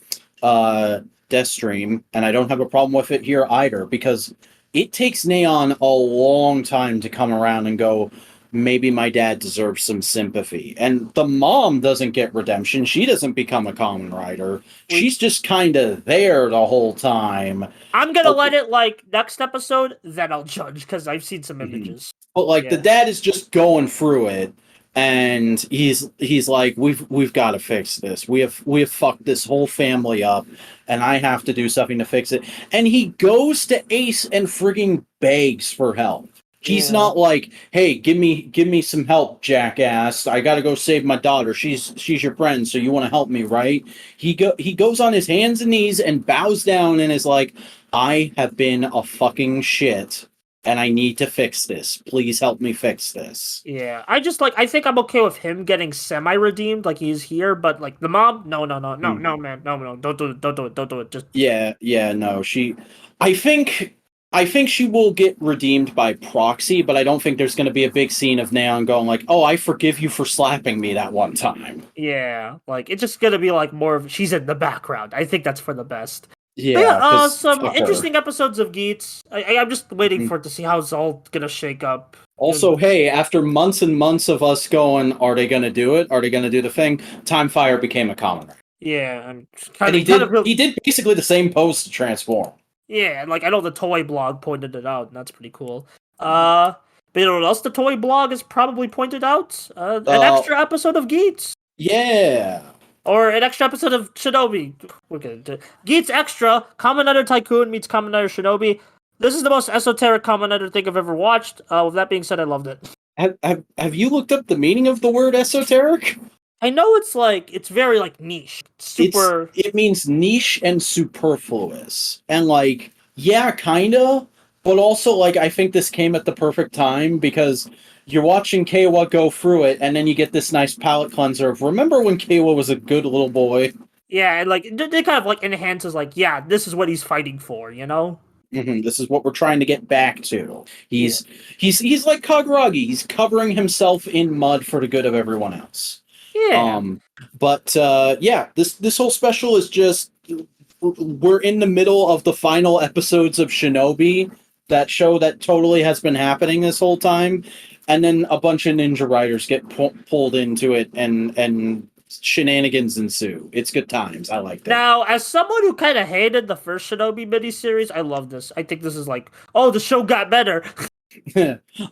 Deathstream, and I don't have a problem with it here either, because it takes Neon a long time to come around and go, maybe my dad deserves some sympathy. And the mom doesn't get redemption. She doesn't become a Kamen Rider. She's just kind of there the whole time. I'm gonna let it like next episode, then I'll judge, because I've seen some images. But like the dad is just going through it, and he's like, we've got to fix this. We have fucked this whole family up, and I have to do something to fix it. And he goes to Ace and frigging begs for help. He's not like, hey, give me some help, jackass. I gotta go save my daughter. She's your friend, so you want to help me, right? He goes on his hands and knees and bows down and is like, I have been a fucking shit, and I need to fix this. Please help me fix this. Yeah, I think I'm okay with him getting semi-redeemed, like he's here, but like the mom, no, man, no, don't do it. Just no. I think she will get redeemed by proxy, but I don't think there's going to be a big scene of Neon going like, "Oh, I forgive you for slapping me that one time." Yeah, like it's just gonna be like more of she's in the background. I think that's for the best. Yeah, some interesting episodes of Geats. I'm just waiting for it to see how it's all gonna shake up. Also, hey, after months and months of us going, are they going to do it? Are they going to do the thing? Time Fire became a commoner. Yeah, and he did basically the same pose to transform. Yeah, like I know the toy blog pointed it out, and that's pretty cool. But you know what else the toy blog has probably pointed out? An extra episode of Geats. Yeah. Or an extra episode of Shinobi. We're going to Geats Extra, Kamen Rider Tycoon meets Kamen Rider Shinobi. This is the most esoteric Kamen Rider thing I've ever watched. With that being said, I loved it. Have you looked up the meaning of the word esoteric? I know it's very like niche. It means niche and superfluous. And like, yeah, kinda, but also like I think this came at the perfect time because you're watching Keiwa go through it, and then you get this nice palate cleanser of remember when Keiwa was a good little boy? Yeah, and like they kind of like enhances like, yeah, this is what he's fighting for, you know? This is what we're trying to get back to. He's like Kaguragi. He's covering himself in mud for the good of everyone else. Yeah. This whole special is just we're in the middle of the final episodes of Shinobi, that show that totally has been happening this whole time, and then a bunch of ninja riders get pulled into it, and shenanigans ensue. It's good times. I like that. Now, as someone who kind of hated the first Shinobi miniseries, I love this. I think this is like, oh, the show got better.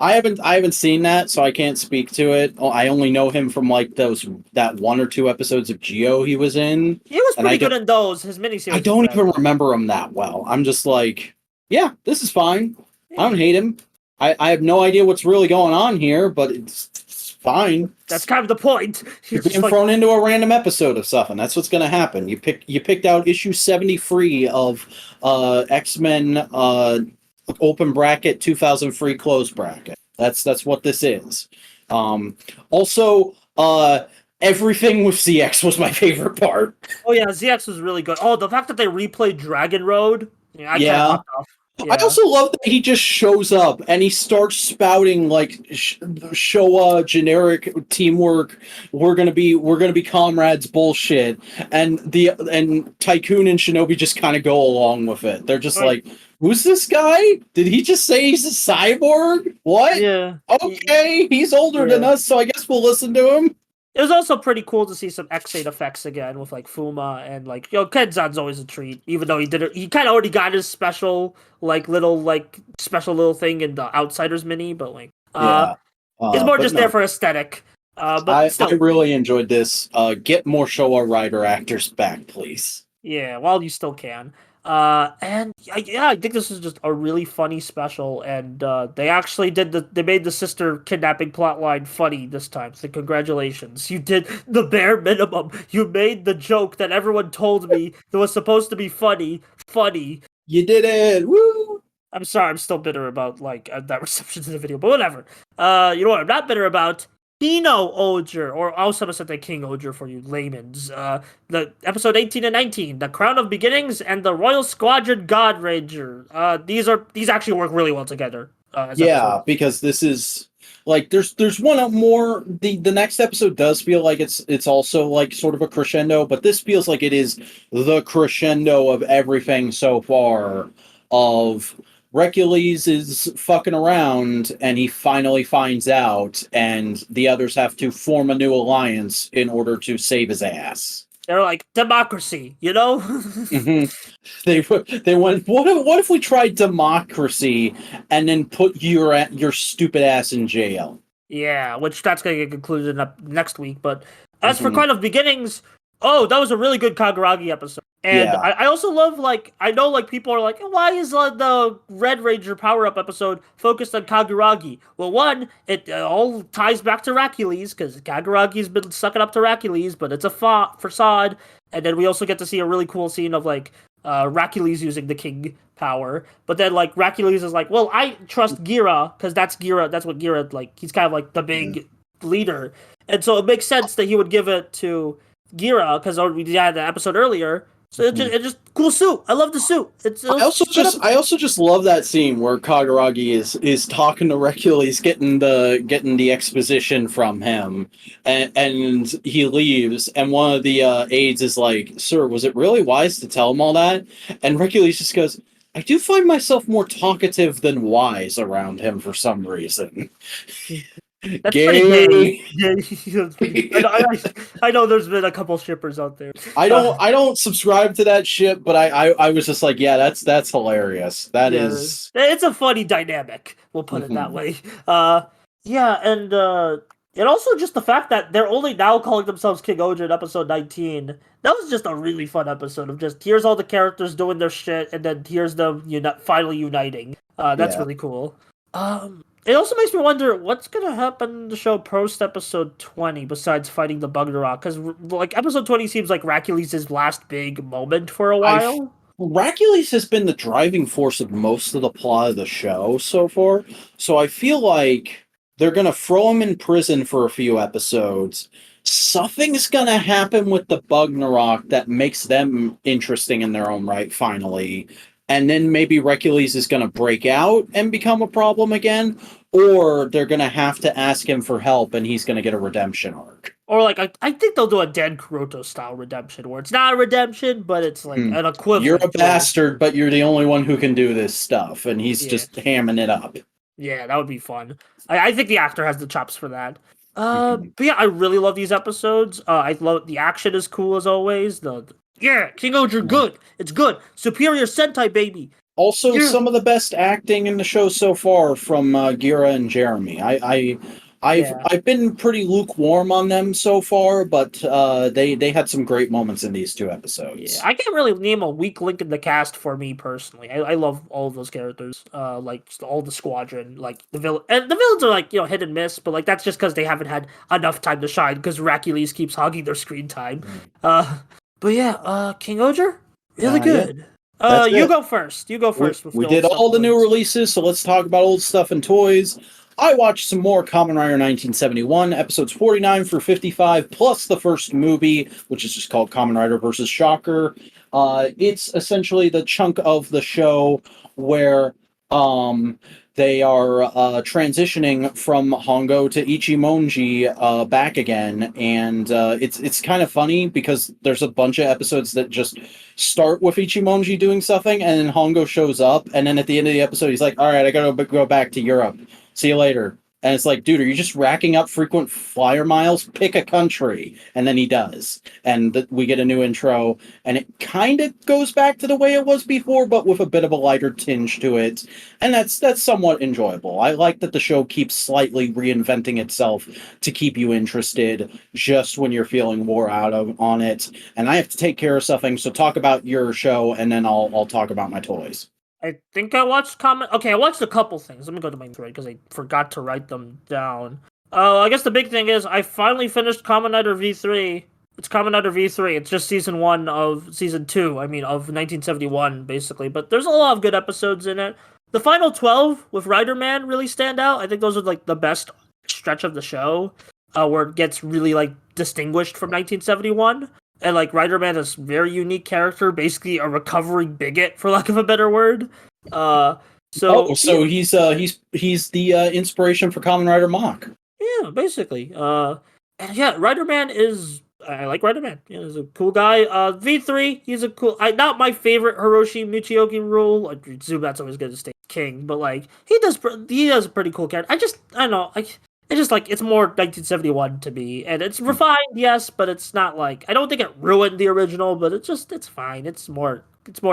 I haven't seen that, so I can't speak to it. I only know him from like that 1 or 2 episodes of Geo he was in. He was pretty good in those. His miniseries. I don't even remember him that well. I'm just like, yeah, this is fine. Yeah. I don't hate him. I have no idea what's really going on here, but it's fine. That's kind of the point. You're being thrown into a random episode of stuff, and that's what's going to happen. You picked out issue 73 of X-Men. Open bracket 2000 free close bracket. That's what this is. Also, everything with ZX was my favorite part. Oh yeah, ZX was really good. Oh, the fact that they replayed Dragon Road. Yeah. I also love that he just shows up and he starts spouting like Showa generic teamwork. We're gonna be comrades bullshit, and Tycoon and Shinobi just kind of go along with it. They're just like, who's this guy? Did he just say he's a cyborg? What? Yeah. Okay, he's older than us, so I guess we'll listen to him. It was also pretty cool to see some X8 effects again with like Fuma and like Kenzan's always a treat, even though he kind of already got his special special little thing in the Outsiders mini, but like it's more just there for aesthetic. But I really enjoyed this. Get more Showa Rider actors back, please. Yeah, while you still can. And yeah, I think this is just a really funny special, and they actually they made the sister kidnapping plotline funny this time. So congratulations, you did the bare minimum. You made the joke that everyone told me that was supposed to be funny. You did it! Woo! I'm sorry, I'm still bitter about like that reception to the video, but whatever. You know what I'm not bitter about? King-Ohger, or also I said that King-Ohger for you layman's. The episode 18 and 19, the Crown of Beginnings and the Royal Squadron God Ranger. These actually work really well together. Yeah, because this is like there's one more. The next episode does feel like it's also like sort of a crescendo, but this feels like it is the crescendo of everything so far. Of Recules is fucking around, and he finally finds out, and the others have to form a new alliance in order to save his ass. They're like democracy, you know. Mm-hmm. They went. What if we tried democracy and then put your stupid ass in jail? Yeah, which that's gonna get concluded up next week. But as for Mm-hmm. Crown of Beginnings, oh, that was a really good Kaguragi episode. And Yeah. I also love, like, I know, like, people are like, why is the Red Ranger power up episode focused on Kaguragi? Well, one, it all ties back to Racules because Kaguragi's been sucking up to Racules, but it's a facade. And then we also get to see a really cool scene of like Racules using the King power, but then like Racules is like, well, I trust Gira because that's Gira. That's what Gira like. He's kind of like the big leader, and so it makes sense that he would give it to Gira because we had the episode earlier. So it just cool suit. I love the suit. I also just love that scene where Kaguragi is talking to Recules, getting the exposition from him, and he leaves, and one of the aides is like, "Sir, was it really wise to tell him all that?" And Recules just goes, "I do find myself more talkative than wise around him for some reason." That's Gay. pretty gay. I know there's been a couple shippers out there. I don't subscribe to that shit, but I was just like, yeah, that's hilarious. That is. It's a funny dynamic. We'll put it that way. Yeah, and also just the fact that they're only now calling themselves King-Ohger in episode 19. That was just a really fun episode of just here's all the characters doing their shit, and then here's them finally uniting. That's really cool. It also makes me wonder what's gonna happen in the show post episode 20 besides fighting the Bugnarock, because like episode 20 seems like Racules' last big moment for a while. Racules has been the driving force of most of the plot of the show so far, so I feel like they're gonna throw him in prison for a few episodes. Something's gonna happen with the Bugnarock that makes them interesting in their own right, finally. And then maybe Recules is going to break out and become a problem again, or they're going to have to ask him for help and he's going to get a redemption arc. Or like I think they'll do a Dan Kuroto style redemption where it's not a redemption, but it's like an equivalent. You're a bastard, but you're the only one who can do this stuff, and he's just hamming it up. Yeah, that would be fun. I think the actor has the chops for that. But yeah, I really love these episodes. I love the action is cool as always. King-Ohger, good. It's good. Superior Sentai, baby. Also, some of the best acting in the show so far from Gira and Jeremy. I've been pretty lukewarm on them so far, but they had some great moments in these two episodes. Yeah, I can't really name a weak link in the cast for me personally. I love all of those characters. Like all the squadron, like the villain, and the villains are like hit and miss, but like that's just because they haven't had enough time to shine because Racules keeps hogging their screen time. But yeah, King-Ohger, really good. Yeah. You go first. We did all the new releases, so let's talk about old stuff and toys. I watched some more Kamen Rider 1971, episodes 49 through 55, plus the first movie, which is just called Kamen Rider vs. Shocker. It's essentially the chunk of the show where they are transitioning from Hongo to Ichimonji back again, and it's kind of funny because there's a bunch of episodes that just start with Ichimonji doing something, and then Hongo shows up, and then at the end of the episode he's like, all right, I gotta go back to Europe. See you later. And it's like, dude, are you just racking up frequent flyer miles? Pick a country. And then he does. And we get a new intro. And it kind of goes back to the way it was before, but with a bit of a lighter tinge to it. And that's somewhat enjoyable. I like that the show keeps slightly reinventing itself to keep you interested just when you're feeling wore out on it. And I have to take care of something. So talk about your show, and then I'll talk about my toys. I think I watched comment. Okay, I watched a couple things. Let me go to my thread because I forgot to write them down. I guess the big thing is I finally finished Kamen Rider V3. It's Kamen Rider V3. It's just season 1 of season 2. I mean, of 1971, basically. But there's a lot of good episodes in it. The final 12 with Rider Man really stand out. I think those are like the best stretch of the show, where it gets really like distinguished from 1971. And like Rider Man is a very unique character, basically a recovering bigot, for lack of a better word. So he's the inspiration for Kamen Rider Mach. Yeah, basically. And yeah, Rider Man is. I like Rider Man. Yeah, he's a cool guy. V3, he's a cool. Not my favorite Hiroshi Michioki rule. Like, Zubat's always going to stay king, but like he does a pretty cool character. I don't know. It's just like it's more 1971 to me, and it's refined, yes, but it's not like I don't think it ruined the original, but it's fine. It's more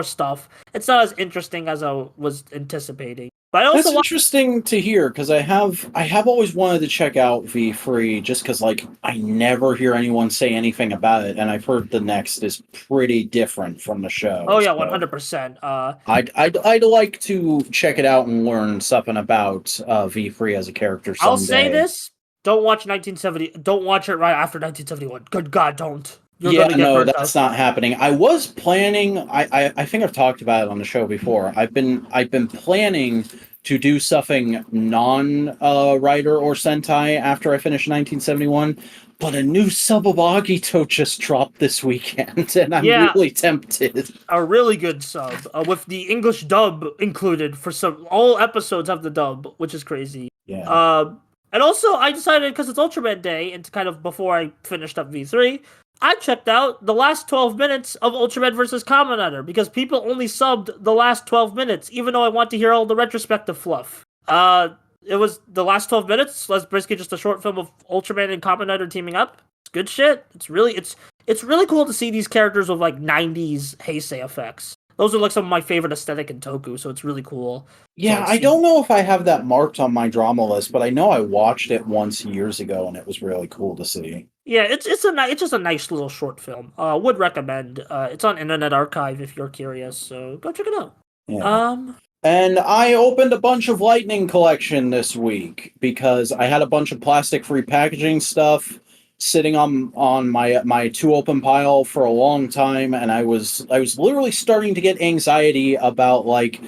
stuff. It's not as interesting as I was anticipating. But I also that's interesting to hear because I have always wanted to check out V3 just because like I never hear anyone say anything about it, and I've heard the next is pretty different from the show. Oh yeah, 100%. I'd like to check it out and learn something about V3 as a character someday. I'll say this: don't watch 1970. Don't watch it right after 1971. Good God, don't. That's not happening. I was planning. I think I've talked about it on the show before. I've been planning to do something non-Rider or Sentai after I finish 1971, but a new sub of Agito just dropped this weekend, and I'm really tempted. A really good sub with the English dub included for all episodes have the dub, which is crazy. Yeah. And also I decided because it's Ultraman Day, and kind of before I finished up V3. I checked out the last 12 minutes of Ultraman vs. Kamen Rider because people only subbed the last 12 minutes, even though I want to hear all the retrospective fluff. It was the last 12 minutes. That's basically just a short film of Ultraman and Kamen Rider teaming up. It's good shit. It's really cool to see these characters with like 90s Heisei effects. Those are like some of my favorite aesthetic in Toku, so it's really cool. Yeah, I don't know if I have that marked on my drama list, but I know I watched it once years ago, and it was really cool to see. Yeah, it's just a nice little short film. Would recommend. It's on Internet Archive if you're curious, so go check it out. Yeah. And I opened a bunch of Lightning Collection this week because I had a bunch of plastic-free packaging stuff sitting on my to open pile for a long time, and I was literally starting to get anxiety about like,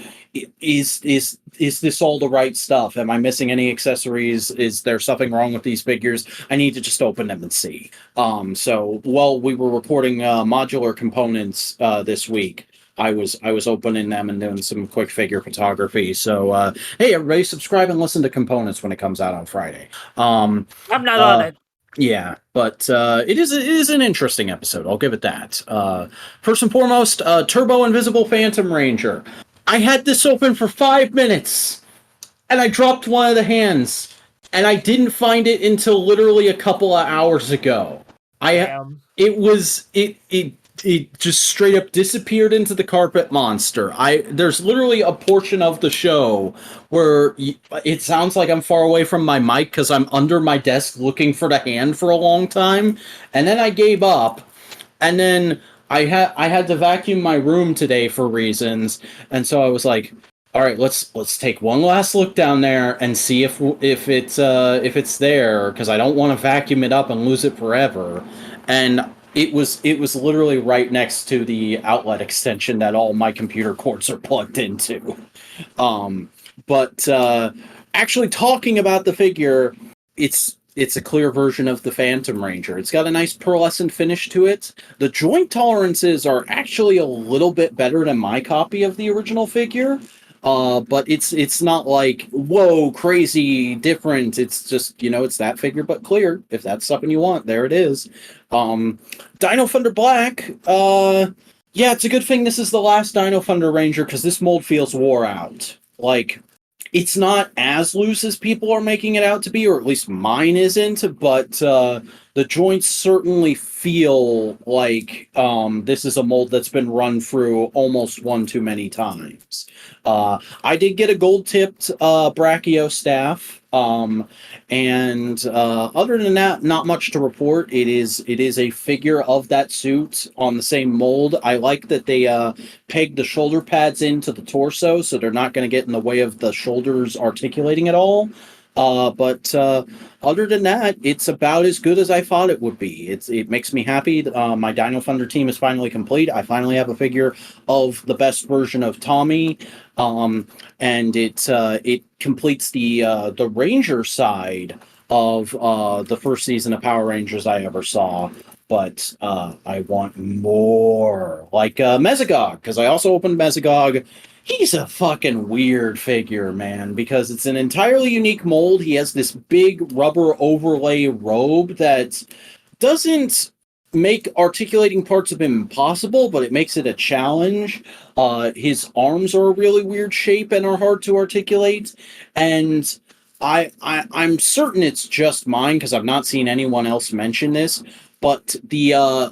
is this all the right stuff? Am I missing any accessories? Is there something wrong with these figures? I need to just open them and see. So while we were recording modular components this week, I was opening them and doing some quick figure photography. So hey, everybody, subscribe and listen to Components when it comes out on Friday. I'm not on it. Yeah, but it is an interesting episode. I'll give it that. First and foremost, Turbo Invisible Phantom Ranger. I had this open for 5 minutes, and I dropped one of the hands, and I didn't find it until literally a couple of hours ago. It just straight up disappeared into the carpet monster. There's literally a portion of the show where it sounds like I'm far away from my mic because I'm under my desk looking for the hand for a long time, and then I gave up, and then I had to vacuum my room today for reasons, and so I was like, all right, let's take one last look down there and see if it's there, because I don't want to vacuum it up and lose it forever. And it was literally right next to the outlet extension that all my computer cords are plugged into. But actually talking about the figure, it's a clear version of the Phantom Ranger. It's got a nice pearlescent finish to it. The joint tolerances are actually a little bit better than my copy of the original figure. But it's not like, whoa, crazy different. It's just, it's that figure, but clear. If that's something you want, there it is. Dino Thunder Black, yeah, it's a good thing this is the last Dino Thunder Ranger, because this mold feels wore out. Like, it's not as loose as people are making it out to be, or at least mine isn't, but the joints certainly feel like this is a mold that's been run through almost one too many times. I did get a gold tipped brachio staff. And other than that, not much to report. It is a figure of that suit on the same mold. I like that they peg the shoulder pads into the torso, so they're not going to get in the way of the shoulders articulating at all. But other than that, it's about as good as I thought it would be. It makes me happy. My Dino Thunder team is finally complete. I finally have a figure of the best version of Tommy, and it completes the Ranger side of the first season of Power Rangers I ever saw. But I want more, like Mesogog, because I also opened Mesogog. He's a fucking weird figure, man, because it's an entirely unique mold. He has this big rubber overlay robe that doesn't make articulating parts of him impossible, but it makes it a challenge. His arms are a really weird shape and are hard to articulate, and I'm certain it's just mine because I've not seen anyone else mention this, but the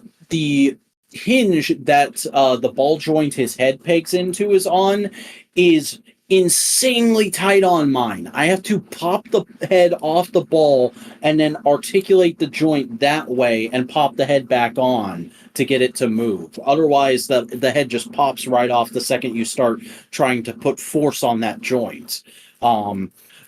hinge that the ball joint his head pegs into is insanely tight on mine. I have to pop the head off the ball and then articulate the joint that way and pop the head back on to get it to move. Otherwise, the head just pops right off the second you start trying to put force on that joint.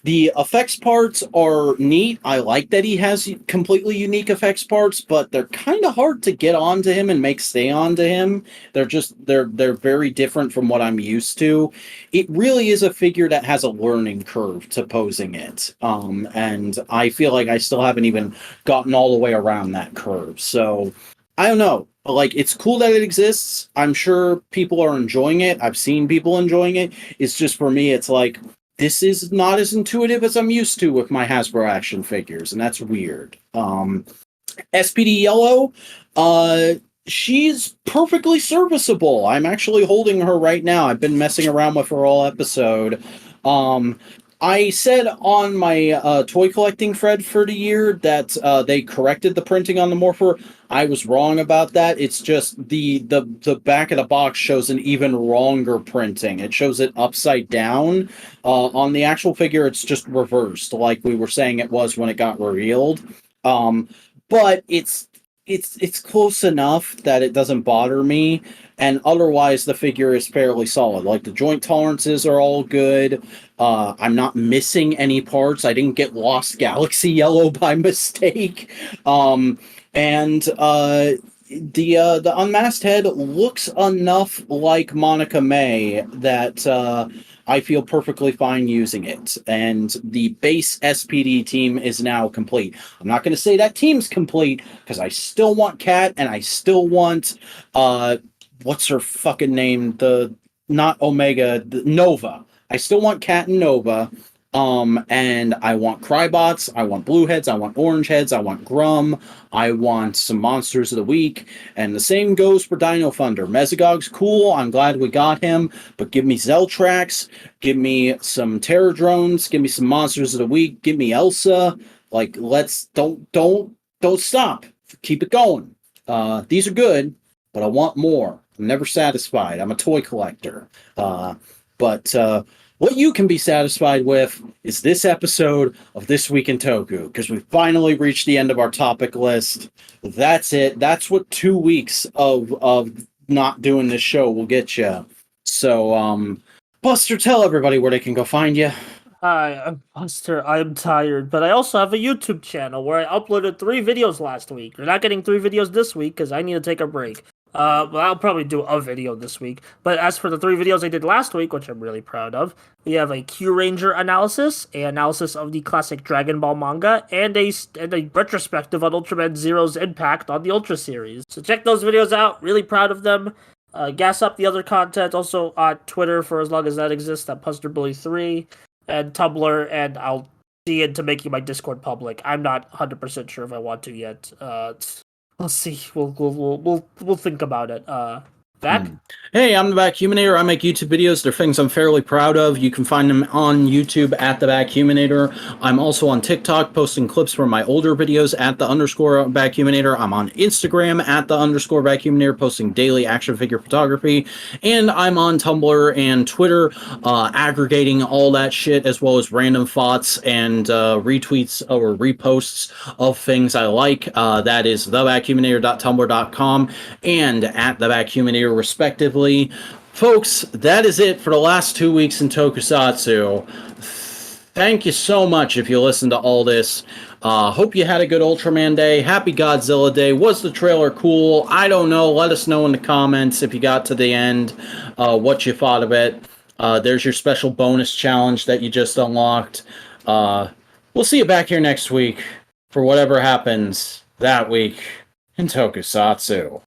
The effects parts are neat. I like that he has completely unique effects parts, but they're kind of hard to get onto him and make stay onto him. They're very different from what I'm used to. It really is a figure that has a learning curve to posing it. And I feel like I still haven't even gotten all the way around that curve. So I don't know. Like, it's cool that it exists. I'm sure people are enjoying it. I've seen people enjoying it. It's just, for me, it's like, this is not as intuitive as I'm used to with my Hasbro action figures, and that's weird. SPD Yellow, she's perfectly serviceable. I'm actually holding her right now. I've been messing around with her all episode. I said on my toy collecting thread for the year that they corrected the printing on the Morpher. I was wrong about that. It's just the back of the box shows an even wronger printing. It shows it upside down. On the actual figure, it's just reversed, like we were saying it was when it got revealed. But it's close enough that it doesn't bother me, and otherwise the figure is fairly solid. Like, the joint tolerances are all good. I'm not missing any parts. I didn't get Lost Galaxy Yellow by mistake. And the unmasked head looks enough like Monica May that I feel perfectly fine using it. And the base SPD team is now complete. I'm not going to say that team's complete because I still want Kat and I still want what's her fucking name? Not Omega, Nova. I still want Kat and Nova. And I want Crybots, I want Blue Heads, I want Orange Heads, I want Grum, I want some Monsters of the Week, and the same goes for Dino Thunder. Mesogog's cool, I'm glad we got him, but give me Zeltrax, give me some Terror Drones, give me some Monsters of the Week, give me Elsa. Like, don't stop. Keep it going. These are good, but I want more. I'm never satisfied. I'm a toy collector. But what you can be satisfied with is this episode of This Week in Toku, because we finally reached the end of our topic list. That's it. That's what 2 weeks of not doing this show will get you. So, Buster, tell everybody where they can go find you. Hi, I'm Buster. I'm tired, but I also have a YouTube channel where I uploaded 3 videos last week. You're not getting 3 videos this week because I need to take a break. Well, I'll probably do a video this week. But as for the 3 videos I did last week, which I'm really proud of, we have a Q Ranger analysis, an analysis of the classic Dragon Ball manga, and a retrospective on Ultraman Zero's impact on the Ultra series. So check those videos out. Really proud of them. Gas up the other content also on Twitter for as long as that exists at PusterBully3 and Tumblr, and I'll see into making my Discord public. I'm not 100% sure if I want to yet. We'll see. We'll think about it. Back? Hey, I'm the Vacuuminator. I make YouTube videos. They're things I'm fairly proud of. You can find them on YouTube at the Vacuuminator. I'm also on TikTok posting clips from my older videos at the _Vacuuminator. I'm on Instagram at the _Vacuuminator posting daily action figure photography. And I'm on Tumblr and Twitter aggregating all that shit as well as random thoughts and retweets or reposts of things I like. That is thevacuuminator.tumblr.com and at the Vacuuminator respectively. Folks, that is it for the last 2 weeks in Tokusatsu. Thank you so much if you listened to all this. Hope you had a good Ultraman Day. Happy Godzilla Day. Was the trailer cool? I don't know. Let us know in the comments if you got to the end, what you thought of it. There's your special bonus challenge that you just unlocked. We'll see you back here next week for whatever happens that week in Tokusatsu.